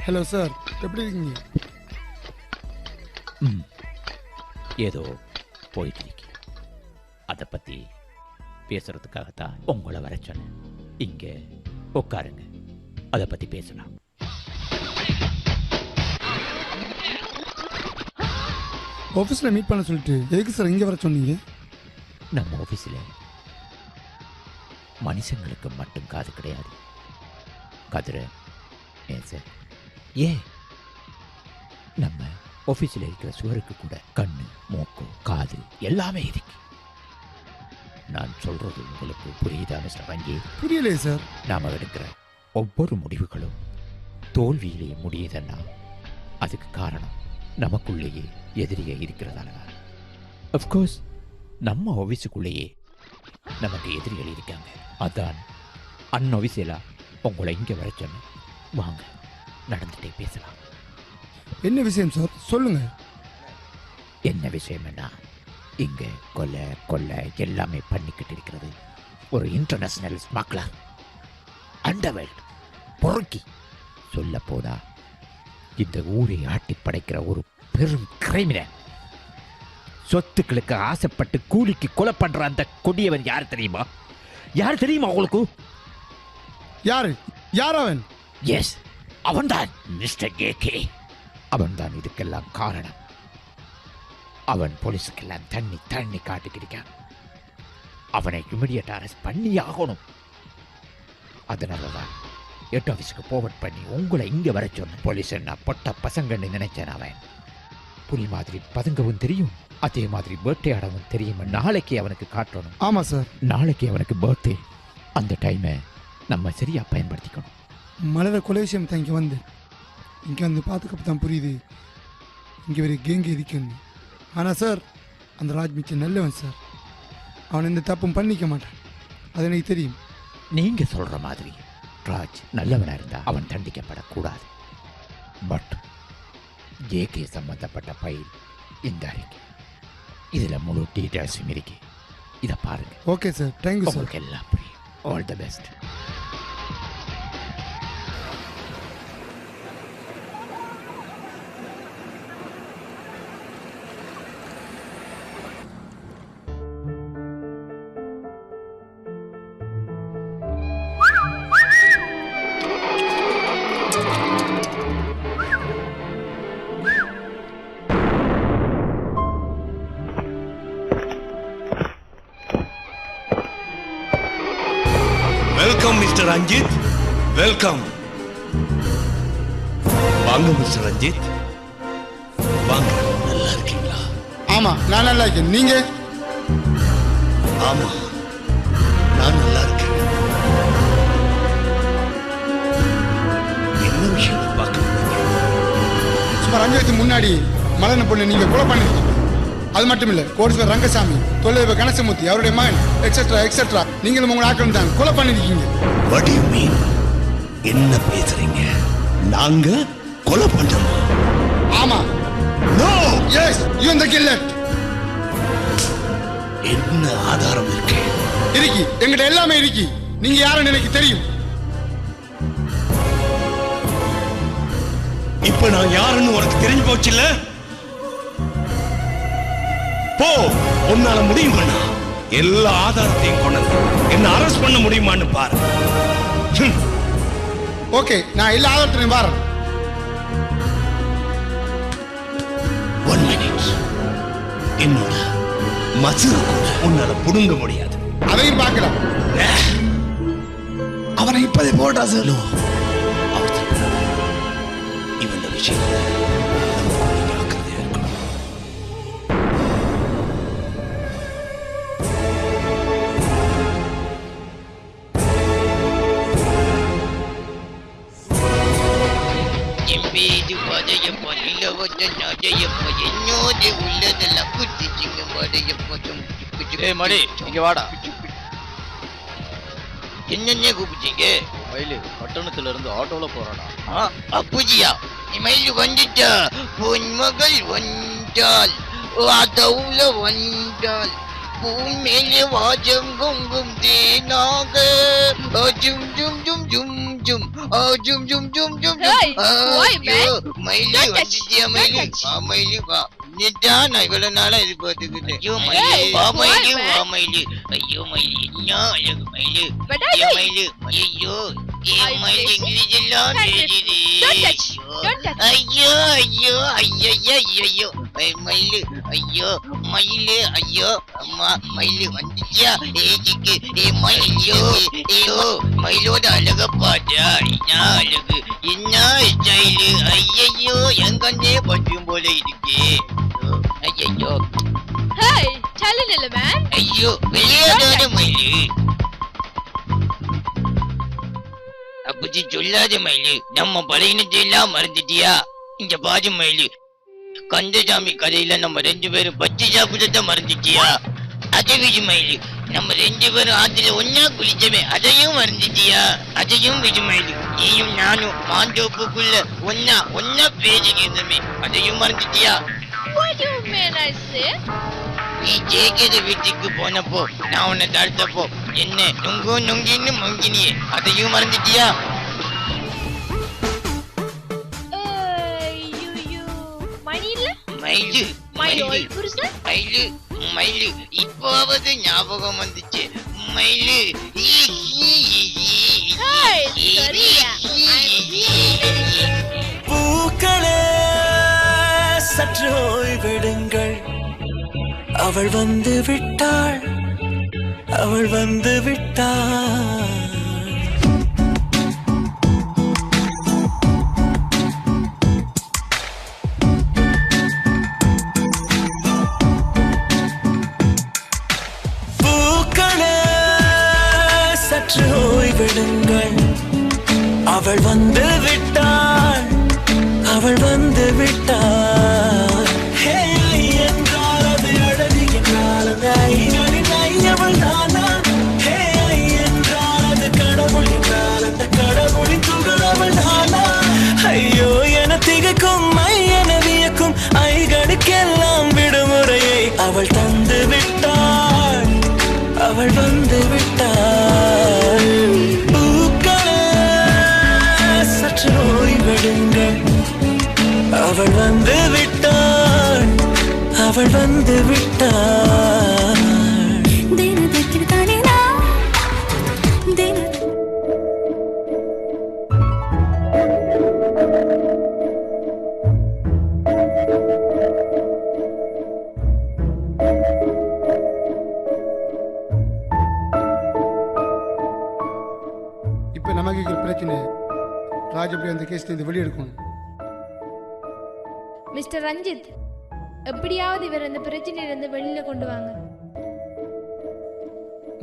ஹலோ சார், எப்படி இருக்கீங்க? ஏதோ போயிட்டு இருக்கேன். அதை பற்றி பேசுறதுக்காகத்தான் உங்களை வர சொன்னேன். இங்கே உட்காருங்க, அதை பற்றி பேசலாம். ஆஃபீஸில் மீட் பண்ண சொல்லிட்டு எதுக்கு சார் இங்கே வர சொன்னீங்க? நம்ம ஆஃபீஸில் மனுஷங்களுக்கு மட்டும் காது கிடையாது. கதிரை ஏன் சார், ஏன் நம்ம ஆஃபீஸில் இருக்கிற சுவருக்கு கூட கண்ணு, மூக்கு, காது எல்லாமே இருக்கு. நான் சொல்றது உங்களுக்கு புரியுதா மிஸ்டர் வங்கி? புரியலையே சார். நாம எடுக்கிற ஒவ்வொரு முடிவுகளும் தோல்வியிலேயே முடியுதுன்னா அதுக்கு காரணம் நமக்குள்ளேயே எதிரியே இருக்கிறதால. அஃப்கோர்ஸ் நம்ம ஆஃபீஸுக்குள்ளேயே நமக்கு எதிரிகள் இருக்காங்க. அதான் அன்ஆஃபீஸியலா உங்களை இங்கே வர சொன்னேன். வாங்க, நடந்துட்டே பேசலாம். என்ன விஷயம் சார், சொல்லுங்க. என்ன விஷயம்னா, இங்க கொலை கொள்ளை எல்லாமே பண்ணிக்கிட்டு இருக்கிறது ஒரு இன்டர்நேஷனல் ஸ்மக்லர், அண்டர்வேல்ட், பொறுக்கி. சொல்ல போதா இந்த ஊரை ஆட்டி படைக்கிற ஒரு பெரும் கிரைமினல். சொத்துக்களுக்கு ஆசைப்பட்டு கூலிக்கு கொலை பண்ற அந்த கொடியவன் யார் தெரியுமா? யார் தெரியுமா உங்களுக்கு? யாரு? யார் அவன்? எஸ், அவன்தான் மிஸ்டர் கேகே. அவன்தான் இதுக்கெல்லாம் காரணம். அவன் போலீஸுக்கெல்லாம் தண்ணி தண்ணி காட்டுக்கிட்டான். அவனை இமிடியேட் அரெஸ்ட் பண்ணி ஆகணும். அதனாலதான் ஹெட் ஆஃபீஸுக்கு போவர்ட் பண்ணி உங்களை இங்கே வர சொன்ன. போலீஸ் என்ன பொட்ட பசங்கன்னு நினைச்சேன். அவன் புலி மாதிரி பதுங்கவும் தெரியும், அதே மாதிரி பர்த்டே ஆடவும் தெரியும். நாளைக்கு அவனுக்கு காட்டணும். ஆமா சார், நாளைக்கு அவனுக்கு பர்த்டே. அந்த டைமை நம்ம சரியா பயன்படுத்திக்கணும். மலர கொலை விஷயம் தான் இங்கே வந்து பார்த்துக்கப்ப தான் புரியுது இங்கே ஒரு கேங்க இருக்குன்னு. ஆனால் சார், அந்த ராஜ் மிச்சம் நல்லவன் சார். அவன் எந்த தப்பும் பண்ணிக்க மாட்டான், அது எனக்கு தெரியும். நீங்க சொல்ற மாதிரி ராஜ் நல்லவனா இருந்தா அவன் தண்டிக்கப்படக்கூடாது. பட் ஜேகே சம்பந்தப்பட்ட ஃபைல் இந்த அறிக்கை, இதுல முழு டீடைல்ஸும் இருக்கு. இதை பாருங்க. Okay sir, thank you sir. உங்களுக்கு எல்லாம் புரியும். All the best. Welcome mister Ranjith, welcome. வாங்க மிஸ்டர் ரஞ்சித், வாங்க. நல்லா இருக்கீங்களா? ஆமா, நான் நல்லா இருக்கேன். நீங்க? ஆமா, நான் நல்லா இருக்கேன். என்ன விஷயம் பார்க்க சுமார் 5 வருஷத்துக்கு முன்னாடி மலன பொண்ணு நீங்க கொலை பண்ணிருக்கீங்க. அது மட்டும் இல்ல, கோடீஸ்வரர் ரங்கசாமி, தொழிலதிபர் கணேசமூர்த்தி, அவருடைய மகன் எக்ஸெட்ரா எக்ஸெட்ரா நீங்களும் உங்க ஆட்களும் தான் கொலை பண்ணிருக்கீங்க. What do you mean? என்ன பேசுறீங்க? நாங்க கொலை பண்றோம்? ஆமா. No. Yes, you are the killer. என்ன ஆதாரம் இருக்கு? இருக்கு, எங்கிட்ட எல்லாமே இருக்கு. நீங்க யாருன்னு எனக்கு தெரியும். இப்ப நான் யாருன்னு உனக்கு தெரிஞ்சு போச்சுல்ல? போ, உன்னால முடியும் பண்ணா எல்லா ஆதாரத்தையும் கொண்டு என்ன அரெஸ்ட் பண்ண முடியுமான்னு பாரு. ஓகே, நான் எல்லா ஆதாரத்தையும் வரேன். 1 minute. என்னோட மசுரை கூட உன்னால புடுங்க முடியாது. அதையும் பார்க்கலாம். அவனை இப்பதே போட்டா சார். இவன் விஷயம் மடி இங்க வாடா. என்னென்ன கூப்பிட்டீங்க? மயிலு பட்டணத்துல இருந்து ஆட்டோல போறானா? அப்புஜியா, மயில் வந்துட்டா, பொன்மகள் வந்தாள், ஆட்டோல வந்தாள், பூன் மேலே வாஜம் கொங்கும் தேனாக, ஜும் ஜும் ஜும் ஜும் ஜும், ஜும் ஜும் ஜும் ஜும் ஜும். மயிலு வந்துட்டியா? மயிலு மயிலு வா. நான் இவ்வளவு நாளா எதிர்பார்த்துக்கிட்டேன். ஐயோ மயிலு வா, மயிலு வா, மயிலு. ஐயோ மயிலு, என்ன அழகு மயிலு. மயிலு, ஐயோ மயில் இங்கிலீஷ் எல்லாம் தெரியுது. ஐயோ ஐயோ ஐயோ ஐயோ மயிலு, ஐயோ மயிலு, ஐயோ அம்மா மயிலு வந்துச்சியா? ஏஜிக்கு மயிலோ, ஐயோ மயிலோட அழக பாட்டா, என்ன அழகு, என்ன ஸ்டைலு. ஐயோ என் கண்ணே பற்றும் போல இருக்கே. ஐயோ ஐயோ விளையாடாத மயிலு. அப்படி சொல்லாத மயிலு, நம்ம பழையினத்தை எல்லாம் மறந்துட்டியா? இந்த பாஜு மயிலு, கந்தசாமி கதையில நம்ம 2 பேரும் பச்சை சாப்பிடத்த மறந்துட்டியா? அதை விஜு மயிலு, நம்ம 2 பேரும் ஆத்துல ஒன்னா குளிச்சவே அதையும் மறந்துட்டியா? அதையும் விஜு மயிலு, நீயும் நானும் மாந்தோப்புக்குள்ள ஒன்னா பேசிக்கிறதுமே அதையும் மறந்துட்டியா? நீ ஜேகேத வீட்டுக்கு போனப்போ நான் உன்னை தடுத்தப்போ என்ன நுங்கு நுங்கின்னு மங்கினியே அதையும் மறந்துட்டியா? மயிலு மயிலு மயிலு இப்போவது ஞாபகம் வந்துச்சு மயிலு. பூக்களே சற்று ஓய்வெடுங்கள், அவள் வந்து விட்டாள், அவள் வந்து விட்டாள். பூக்களே சற்று ஓய்வெடுங்கள், அவள் வந்து விட்டாள், அவள் வந்து விட்டாள். என்றால் அது அழகு என்றால் அவள் தானா? என்றால் அது கடவுள் என்றால் அந்த கடவுளின் துகள் அவள் தானா? ஐயோ என திகைக்கும் என வியக்கும் ஐகளுக்கெல்லாம் விடுமுறையை அவள் தந்து விட்டாள், அவள் வந்து விட்டாள். பூக்களே சற்று ஓய்வெடுங்கள், அவள் வந்து விட்டாள், அவள் வந்து விட்டாள். இப்போ நமக்கு இருக்கிற பிரச்சனை ராஜ் எப்படி அந்த கேஸ்லேருந்து வெளியெடுக்கணும். மிஸ்டர் ரஞ்சித், எப்படியாவது இவர் அந்த பிரச்சனையிலிருந்து வெளியில கொண்டு வாங்க.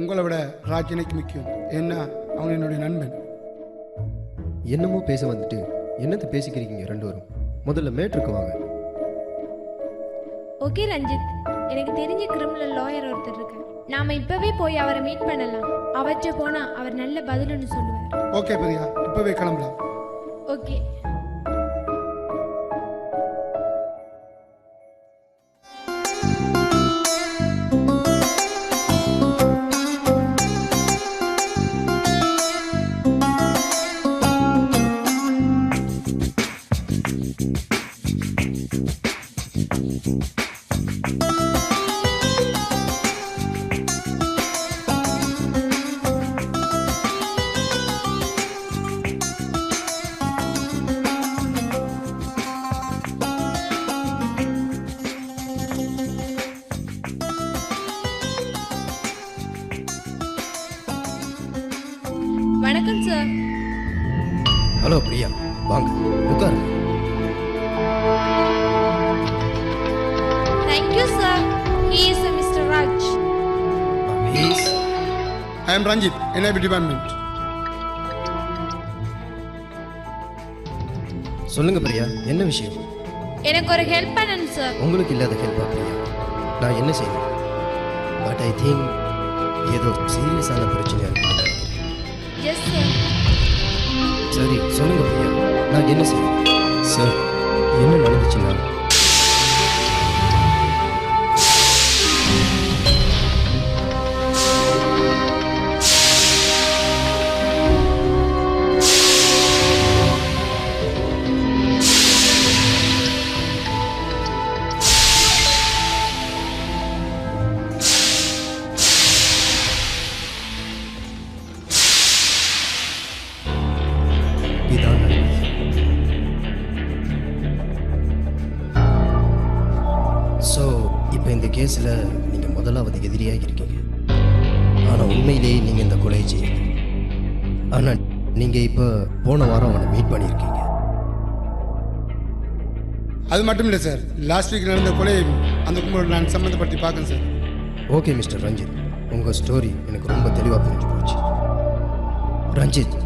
உங்களை விட ராஜ் எனக்கு முக்கியம். ஏன்னா அவன் என்னுடைய நண்பன். என்னமோ பேச வந்துட்டு என்னத்தை பேசிக்கிறீங்க ரெண்டு வரும். முதல்ல மேட்ருக்கு வாங்க. ஓகே ரஞ்சித், எனக்கு தெரிஞ்ச கிரிமினல் லாயர் ஒருத்தர் இருக்கார். நாம இப்பவே போய் அவரை மீட் பண்ணலாம். அவற்றை போனா அவர் நல்ல பதில்னு சொல்லுவார். ஓகே பிரியா, இப்பவே கிளம்பலாம். ஓகே. வணக்கம் சார். ஹலோ பிரியா, வாங்க உட்காரு. Thank you sir. He is Mr. Raj. I am Ranjit, NIB department. சொல்லுங்க பிரியா, என்ன விஷயம்? எனக்கு ஒரு ஹெல்ப் பண்ணணும் சார். உங்களுக்கு இல்லாத ஹெல்ப்பா பிரியா? நான் என்ன செய்யணும்? பட் ஐ திங்க் ஏதோ சீரியஸான பிரச்சனையா இருக்கு. Yes sir. சரி சொல்லுங்க பிரியா, நான் என்ன செய்யணும்? சார், என்ன நடந்துச்சுன்னா கேஸில் நீங்கள் முதலாவது எதிரியாக இருக்கீங்க. ஆனால் உண்மையிலேயே நீங்கள் இந்த கொலையை செய்யல. ஆனால் நீங்கள் இப்போ போன வாரம் அவனை மீட் பண்ணியிருக்கீங்க. அது மட்டும் இல்லை சார், லாஸ்ட் வீக் நடந்த கொலையை அந்த கும்பலோட நான் சம்மந்தப்படுத்தி பார்க்கேன் சார். ஓகே மிஸ்டர் ரஞ்சித், உங்கள் ஸ்டோரி எனக்கு ரொம்ப தெளிவாக புரிஞ்சு போச்சு. ரஞ்சித்,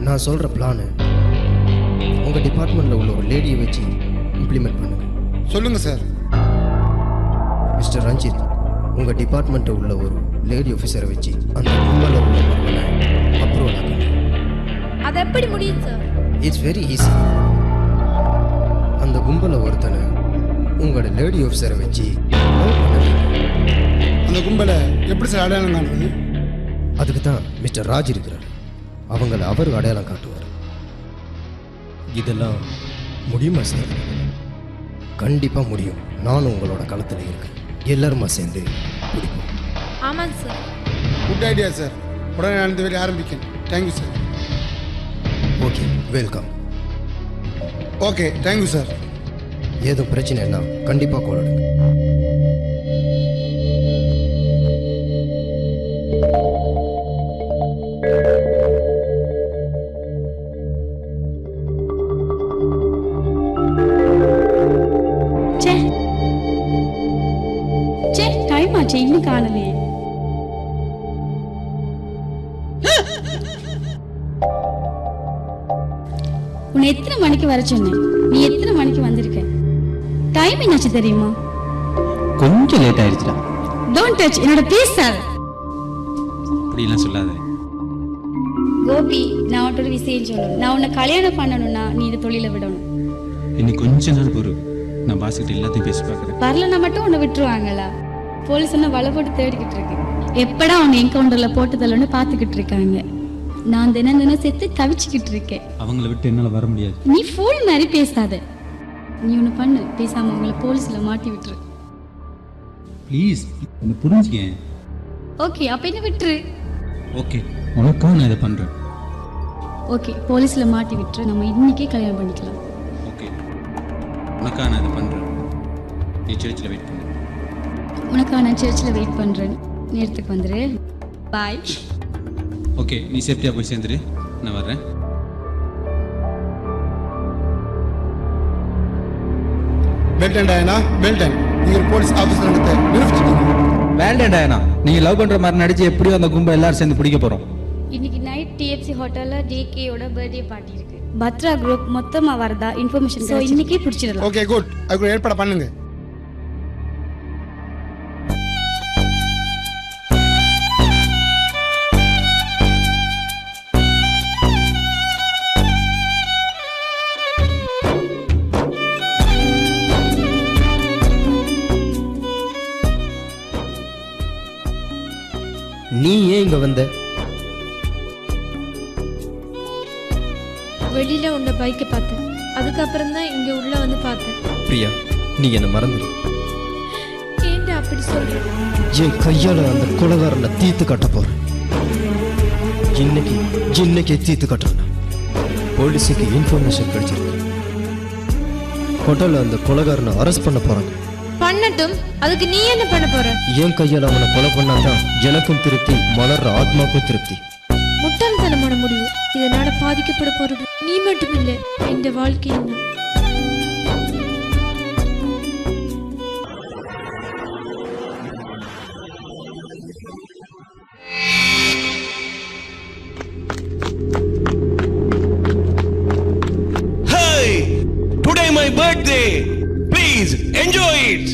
நான் சொல்கிற பிளானு உங்கள் டிபார்ட்மெண்ட்டில் உள்ள ஒரு லேடியை வச்சு இம்ப்ளிமெண்ட் பண்ணுங்க. சொல்லுங்கள் சார். மிஸ்டர் ரஞ்சித், உங்கள் டிபார்ட்மெண்ட்டில் உள்ள ஒரு லேடி ஆஃபீஸரை வச்சு அந்த கும்பலில் உள்ள ஒருவனை அப்ரூவல் ஆகுங்க. அது எப்படி முடியும் சார்? It's very easy. அந்த கும்பலில் ஒருத்தனை உங்களோட லேடி ஆஃபீஸரை வச்சு அந்த கும்பலை எப்படி சார் அடையாளம் காணுறது? அதுக்கு தான் மிஸ்டர் ராஜ் இருக்கிறார். அவங்கள அவர் அடையாளம் காட்டுவார். இதெல்லாம் முடியுமா சார்? கண்டிப்பாக முடியும். நானும் உங்களோட களத்தில் இருக்கேன். எல்லாருமா சேர்ந்து பிடிப்போம். ஆமாங்க சார். Good idea sir. உடனே நான் இந்த வேலையை ஆரம்பிக்கேன். Thank you sir. Okay, welcome. Okay, thank you sir. ஏதும் பிரச்சனைன்னா கண்டிப்பாக கால் எடுங்க. டைம் ஆச்சு, இன்னும் காணலையே. உன்னை எத்தனை மணிக்கு வர சொன்னேன்? நீ எத்தனை மணிக்கு வந்திருக்க? டைம் என்னாச்சு தெரியுமா? கொஞ்சம் லேட் ஆயிடுச்சுடா. டோன்ட் டச் என்னோட பேசாத. அப்படிலாம் சொல்லாத. கோபி, நான் உன்னோட விஷயம் சொல்லணும். நான் உன்னை கல்யாணம் பண்ணணும்னா நீ இந்த தொழிலை விடணும். இன்னைக்கு கொஞ்ச நாள் பொறு, நான் பாஸ்கிட்ட எல்லாத்தையும் பேசி பார்க்குறேன். வரலன்னா மட்டும் உன்னை விட்டுருவாங்களா? போலீஸ் என்ன வலை போட்டு தேடிக்கிட்டு இருக்கு. எப்படா உன்னை என்கவுண்டர்ல போட்டு தள்ளன்னு பார்த்துக்கிட்டு இருக்காங்க. நான் தினம் செத்து தவிச்சுக்கிட்டு இருக்கேன். அவங்கள விட்டு என்னால் வர முடியாது. நீ ஃபுல் மாதிரி பேசாத. நீ ஒன்று பண்ணு, பேசாம அவங்கள போலீஸில் மாட்டி விட்டுரு. ப்ளீஸ் என்ன புரிஞ்சுக்க. ஓகே, அப்போ என்ன விட்டுரு. ஓகே, உனக்காக நான் இதை பண்ணுறேன். ஓகே, போலீஸில் மாட்டி விட்டுரு. நம்ம இன்னைக்கே கல்யாணம் பண்ணிக்கலாம். ஓகே, உனக்காக நான் இதை பண்ணுறேன். நீ சர்ச்சில் வெயிட் பண்ணு. உனக்காக நான் சர்ச்சில் வெயிட் பண்ணுறேன். நேரத்துக்கு வந்துரு. பாய். ஓகே, நீ சேஃப்டியாக போய் சேர்ந்துரு, நான் வர்றேன். பெல்டன் டயனா, பெல்டன், நீங்க ஒரு போலீஸ் ஆஃபீஸர் நடத்த நிரூபிச்சிட்டீங்க. வேண்டாம் டயனா, நீங்க லவ் பண்ற மாதிரி நடிச்சு எப்படியோ அந்த கும்பை எல்லாரும் சேர்ந்து பிடிக்க போறோம். இன்னைக்கு நைட் டிஎஃப்சி ஹோட்டல்ல ஜேகேயோட பர்த்டே பார்ட்டி இருக்கு. பத்ரா குரூப் மொத்தமா வரதா இன்ஃபர்மேஷன். சோ இன்னைக்கே பிடிச்சிடலாம். ஓகே குட், அதுக்கு ஏற்பாடு பண்ணுங்க. நீ ஏன் இங்க வந்த? வெளியில உன்னை பைக்கை பார்த்தேன், அதுக்கப்புறம் தான் இங்க உள்ள வந்து பார்த்தேன். பிரியா, நீ என்ன மறந்துடு. ஏன்டா அப்படி சொல்ற? என் கையால அந்த கொலைகாரனை தீர்த்து கட்ட போறேன். இன்னைக்கே தீர்த்து கட்டுறேன். போலீஸுக்கு இன்ஃபர்மேஷன் கிடைச்சிருக்கு. ஹோட்டல்ல அந்த கொலைகாரனை அரெஸ்ட் பண்ண போறாங்க. பண்ணட்டும், அதுக்கு நீ என்ன பண்ண போற? என் கையால் அவனை கொலை பண்ணாதான் எனக்கும் திருப்தி, மலர்ற ஆத்மாக்கும் திருப்தி. முட்டாள்தனமான முடிவு. இதனால பாதிக்கப்பட போறது நீ மட்டும் இல்லை, இந்த வாழ்க்கையில் தான். Hey, today my birthday. Please enjoy it.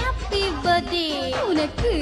Happy birthday உனக்கு.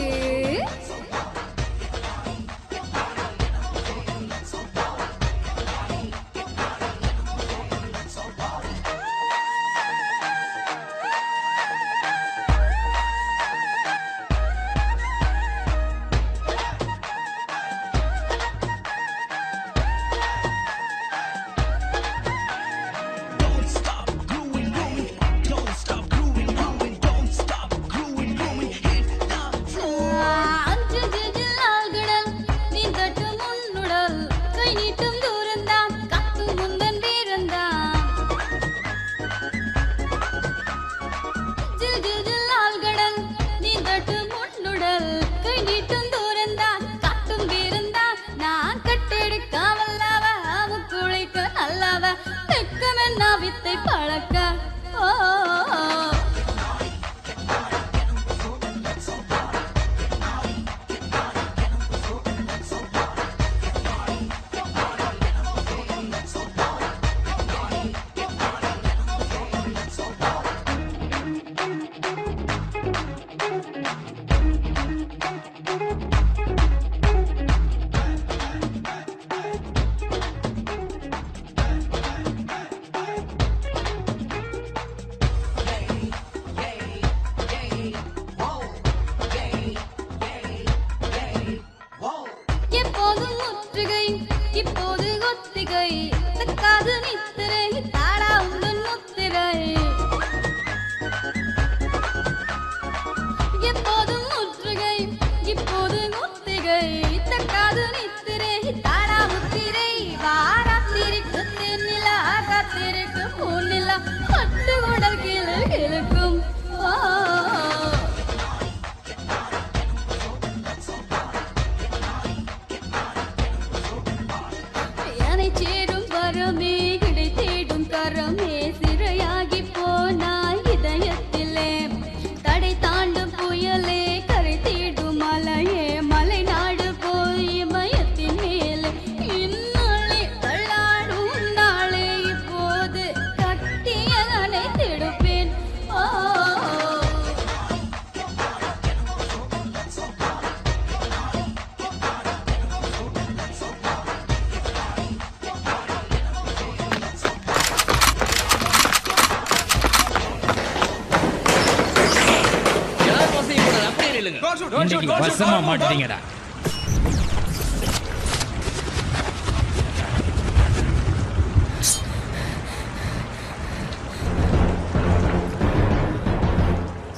இன்னைக்கு வசமா மாட்டீங்கடா.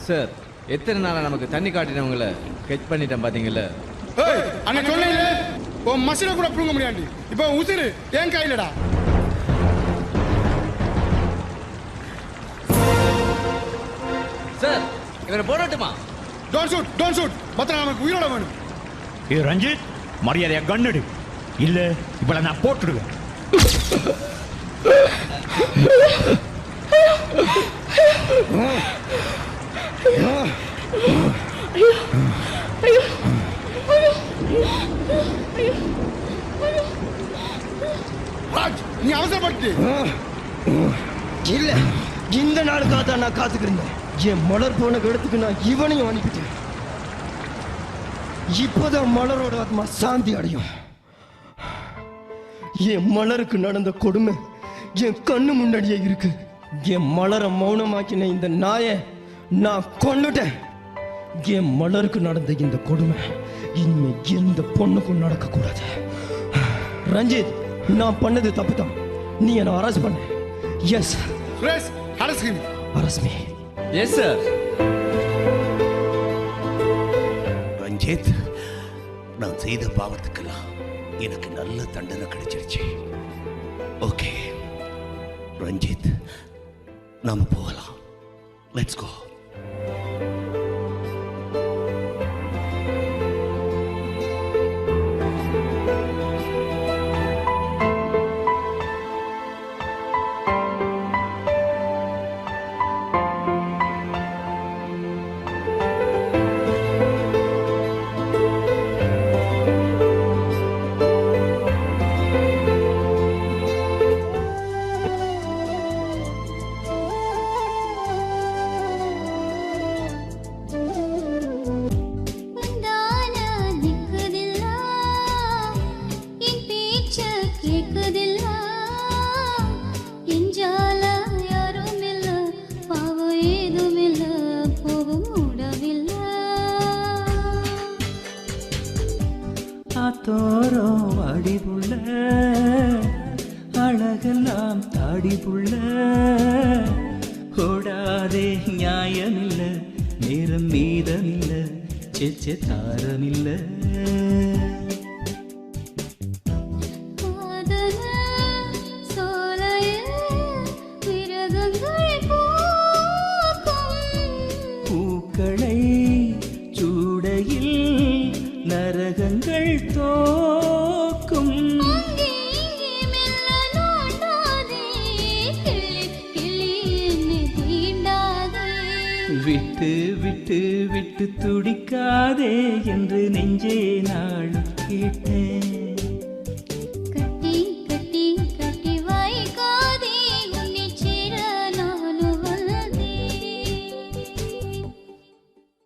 சார் எத்தனை நாளா நமக்கு தண்ணி காட்டினவங்கள கெச் பண்ணிட்டேன் பாத்தீங்கல்ல. அண்ணன் சொன்னீங்க உன் மசில கூட புடுங்க முடியாது. இப்போ உசிறு ஏன் கையிலடா. சார் இவரை போடட்டுமா? டோன்ட் ஷூட் பத்திர நமக்கு உயிரோட வேணும். ஏ ரஞ்சித், மரியாதையா கன் எடு, இல்ல இவளை நான் போட்டுடுவேன். ராஜ், நீ அவசரப்பட்டு இல்ல, இந்த நாளுக்காக தான் நான் காத்துக்கிருந்தேன். என் மலர் போன இடத்துக்கு நான் இவனையும் அனுப்பிட்டேன். இப்போதான் மலரோட ஆத்மா சாந்தி அடையும். என் மலருக்கு நடந்த கொடுமை என் கண்ணு முன்னாடியே இருக்கு. என் மலரை மௌனமாக்கின இந்த நாயை நான் கொன்னுட்டேன். என் மலருக்கு நடந்த இந்த கொடுமை இனிமே எந்த பொண்ணுக்கும் நடக்க கூடாது. ரஞ்சித், நான் பண்ணது தப்பு தான். நீ என்ன அரெஸ்ட் பண்ண. Yes arrest me. Yes sir. Ranjith, நான் செய்த பாவத்துக்கெல்லாம் எனக்கு நல்ல தண்டனை கிடைச்சிருச்சு. ஓகே ரஞ்சித், நாம போகலாம். Let's go. தோரோ அடிபுள்ள அழகெல்லாம் தாடிபுள்ள ஓடாதே நியாயமில்ல நேரம் மீதமில்ல செச்ச தாரமில்ல பூக்களை சூடையில் நரகங்கள் தோக்கும் விட்டு விட்டு விட்டு துடிக்காதே என்று நெஞ்சே நாளும் கேட்டேன்.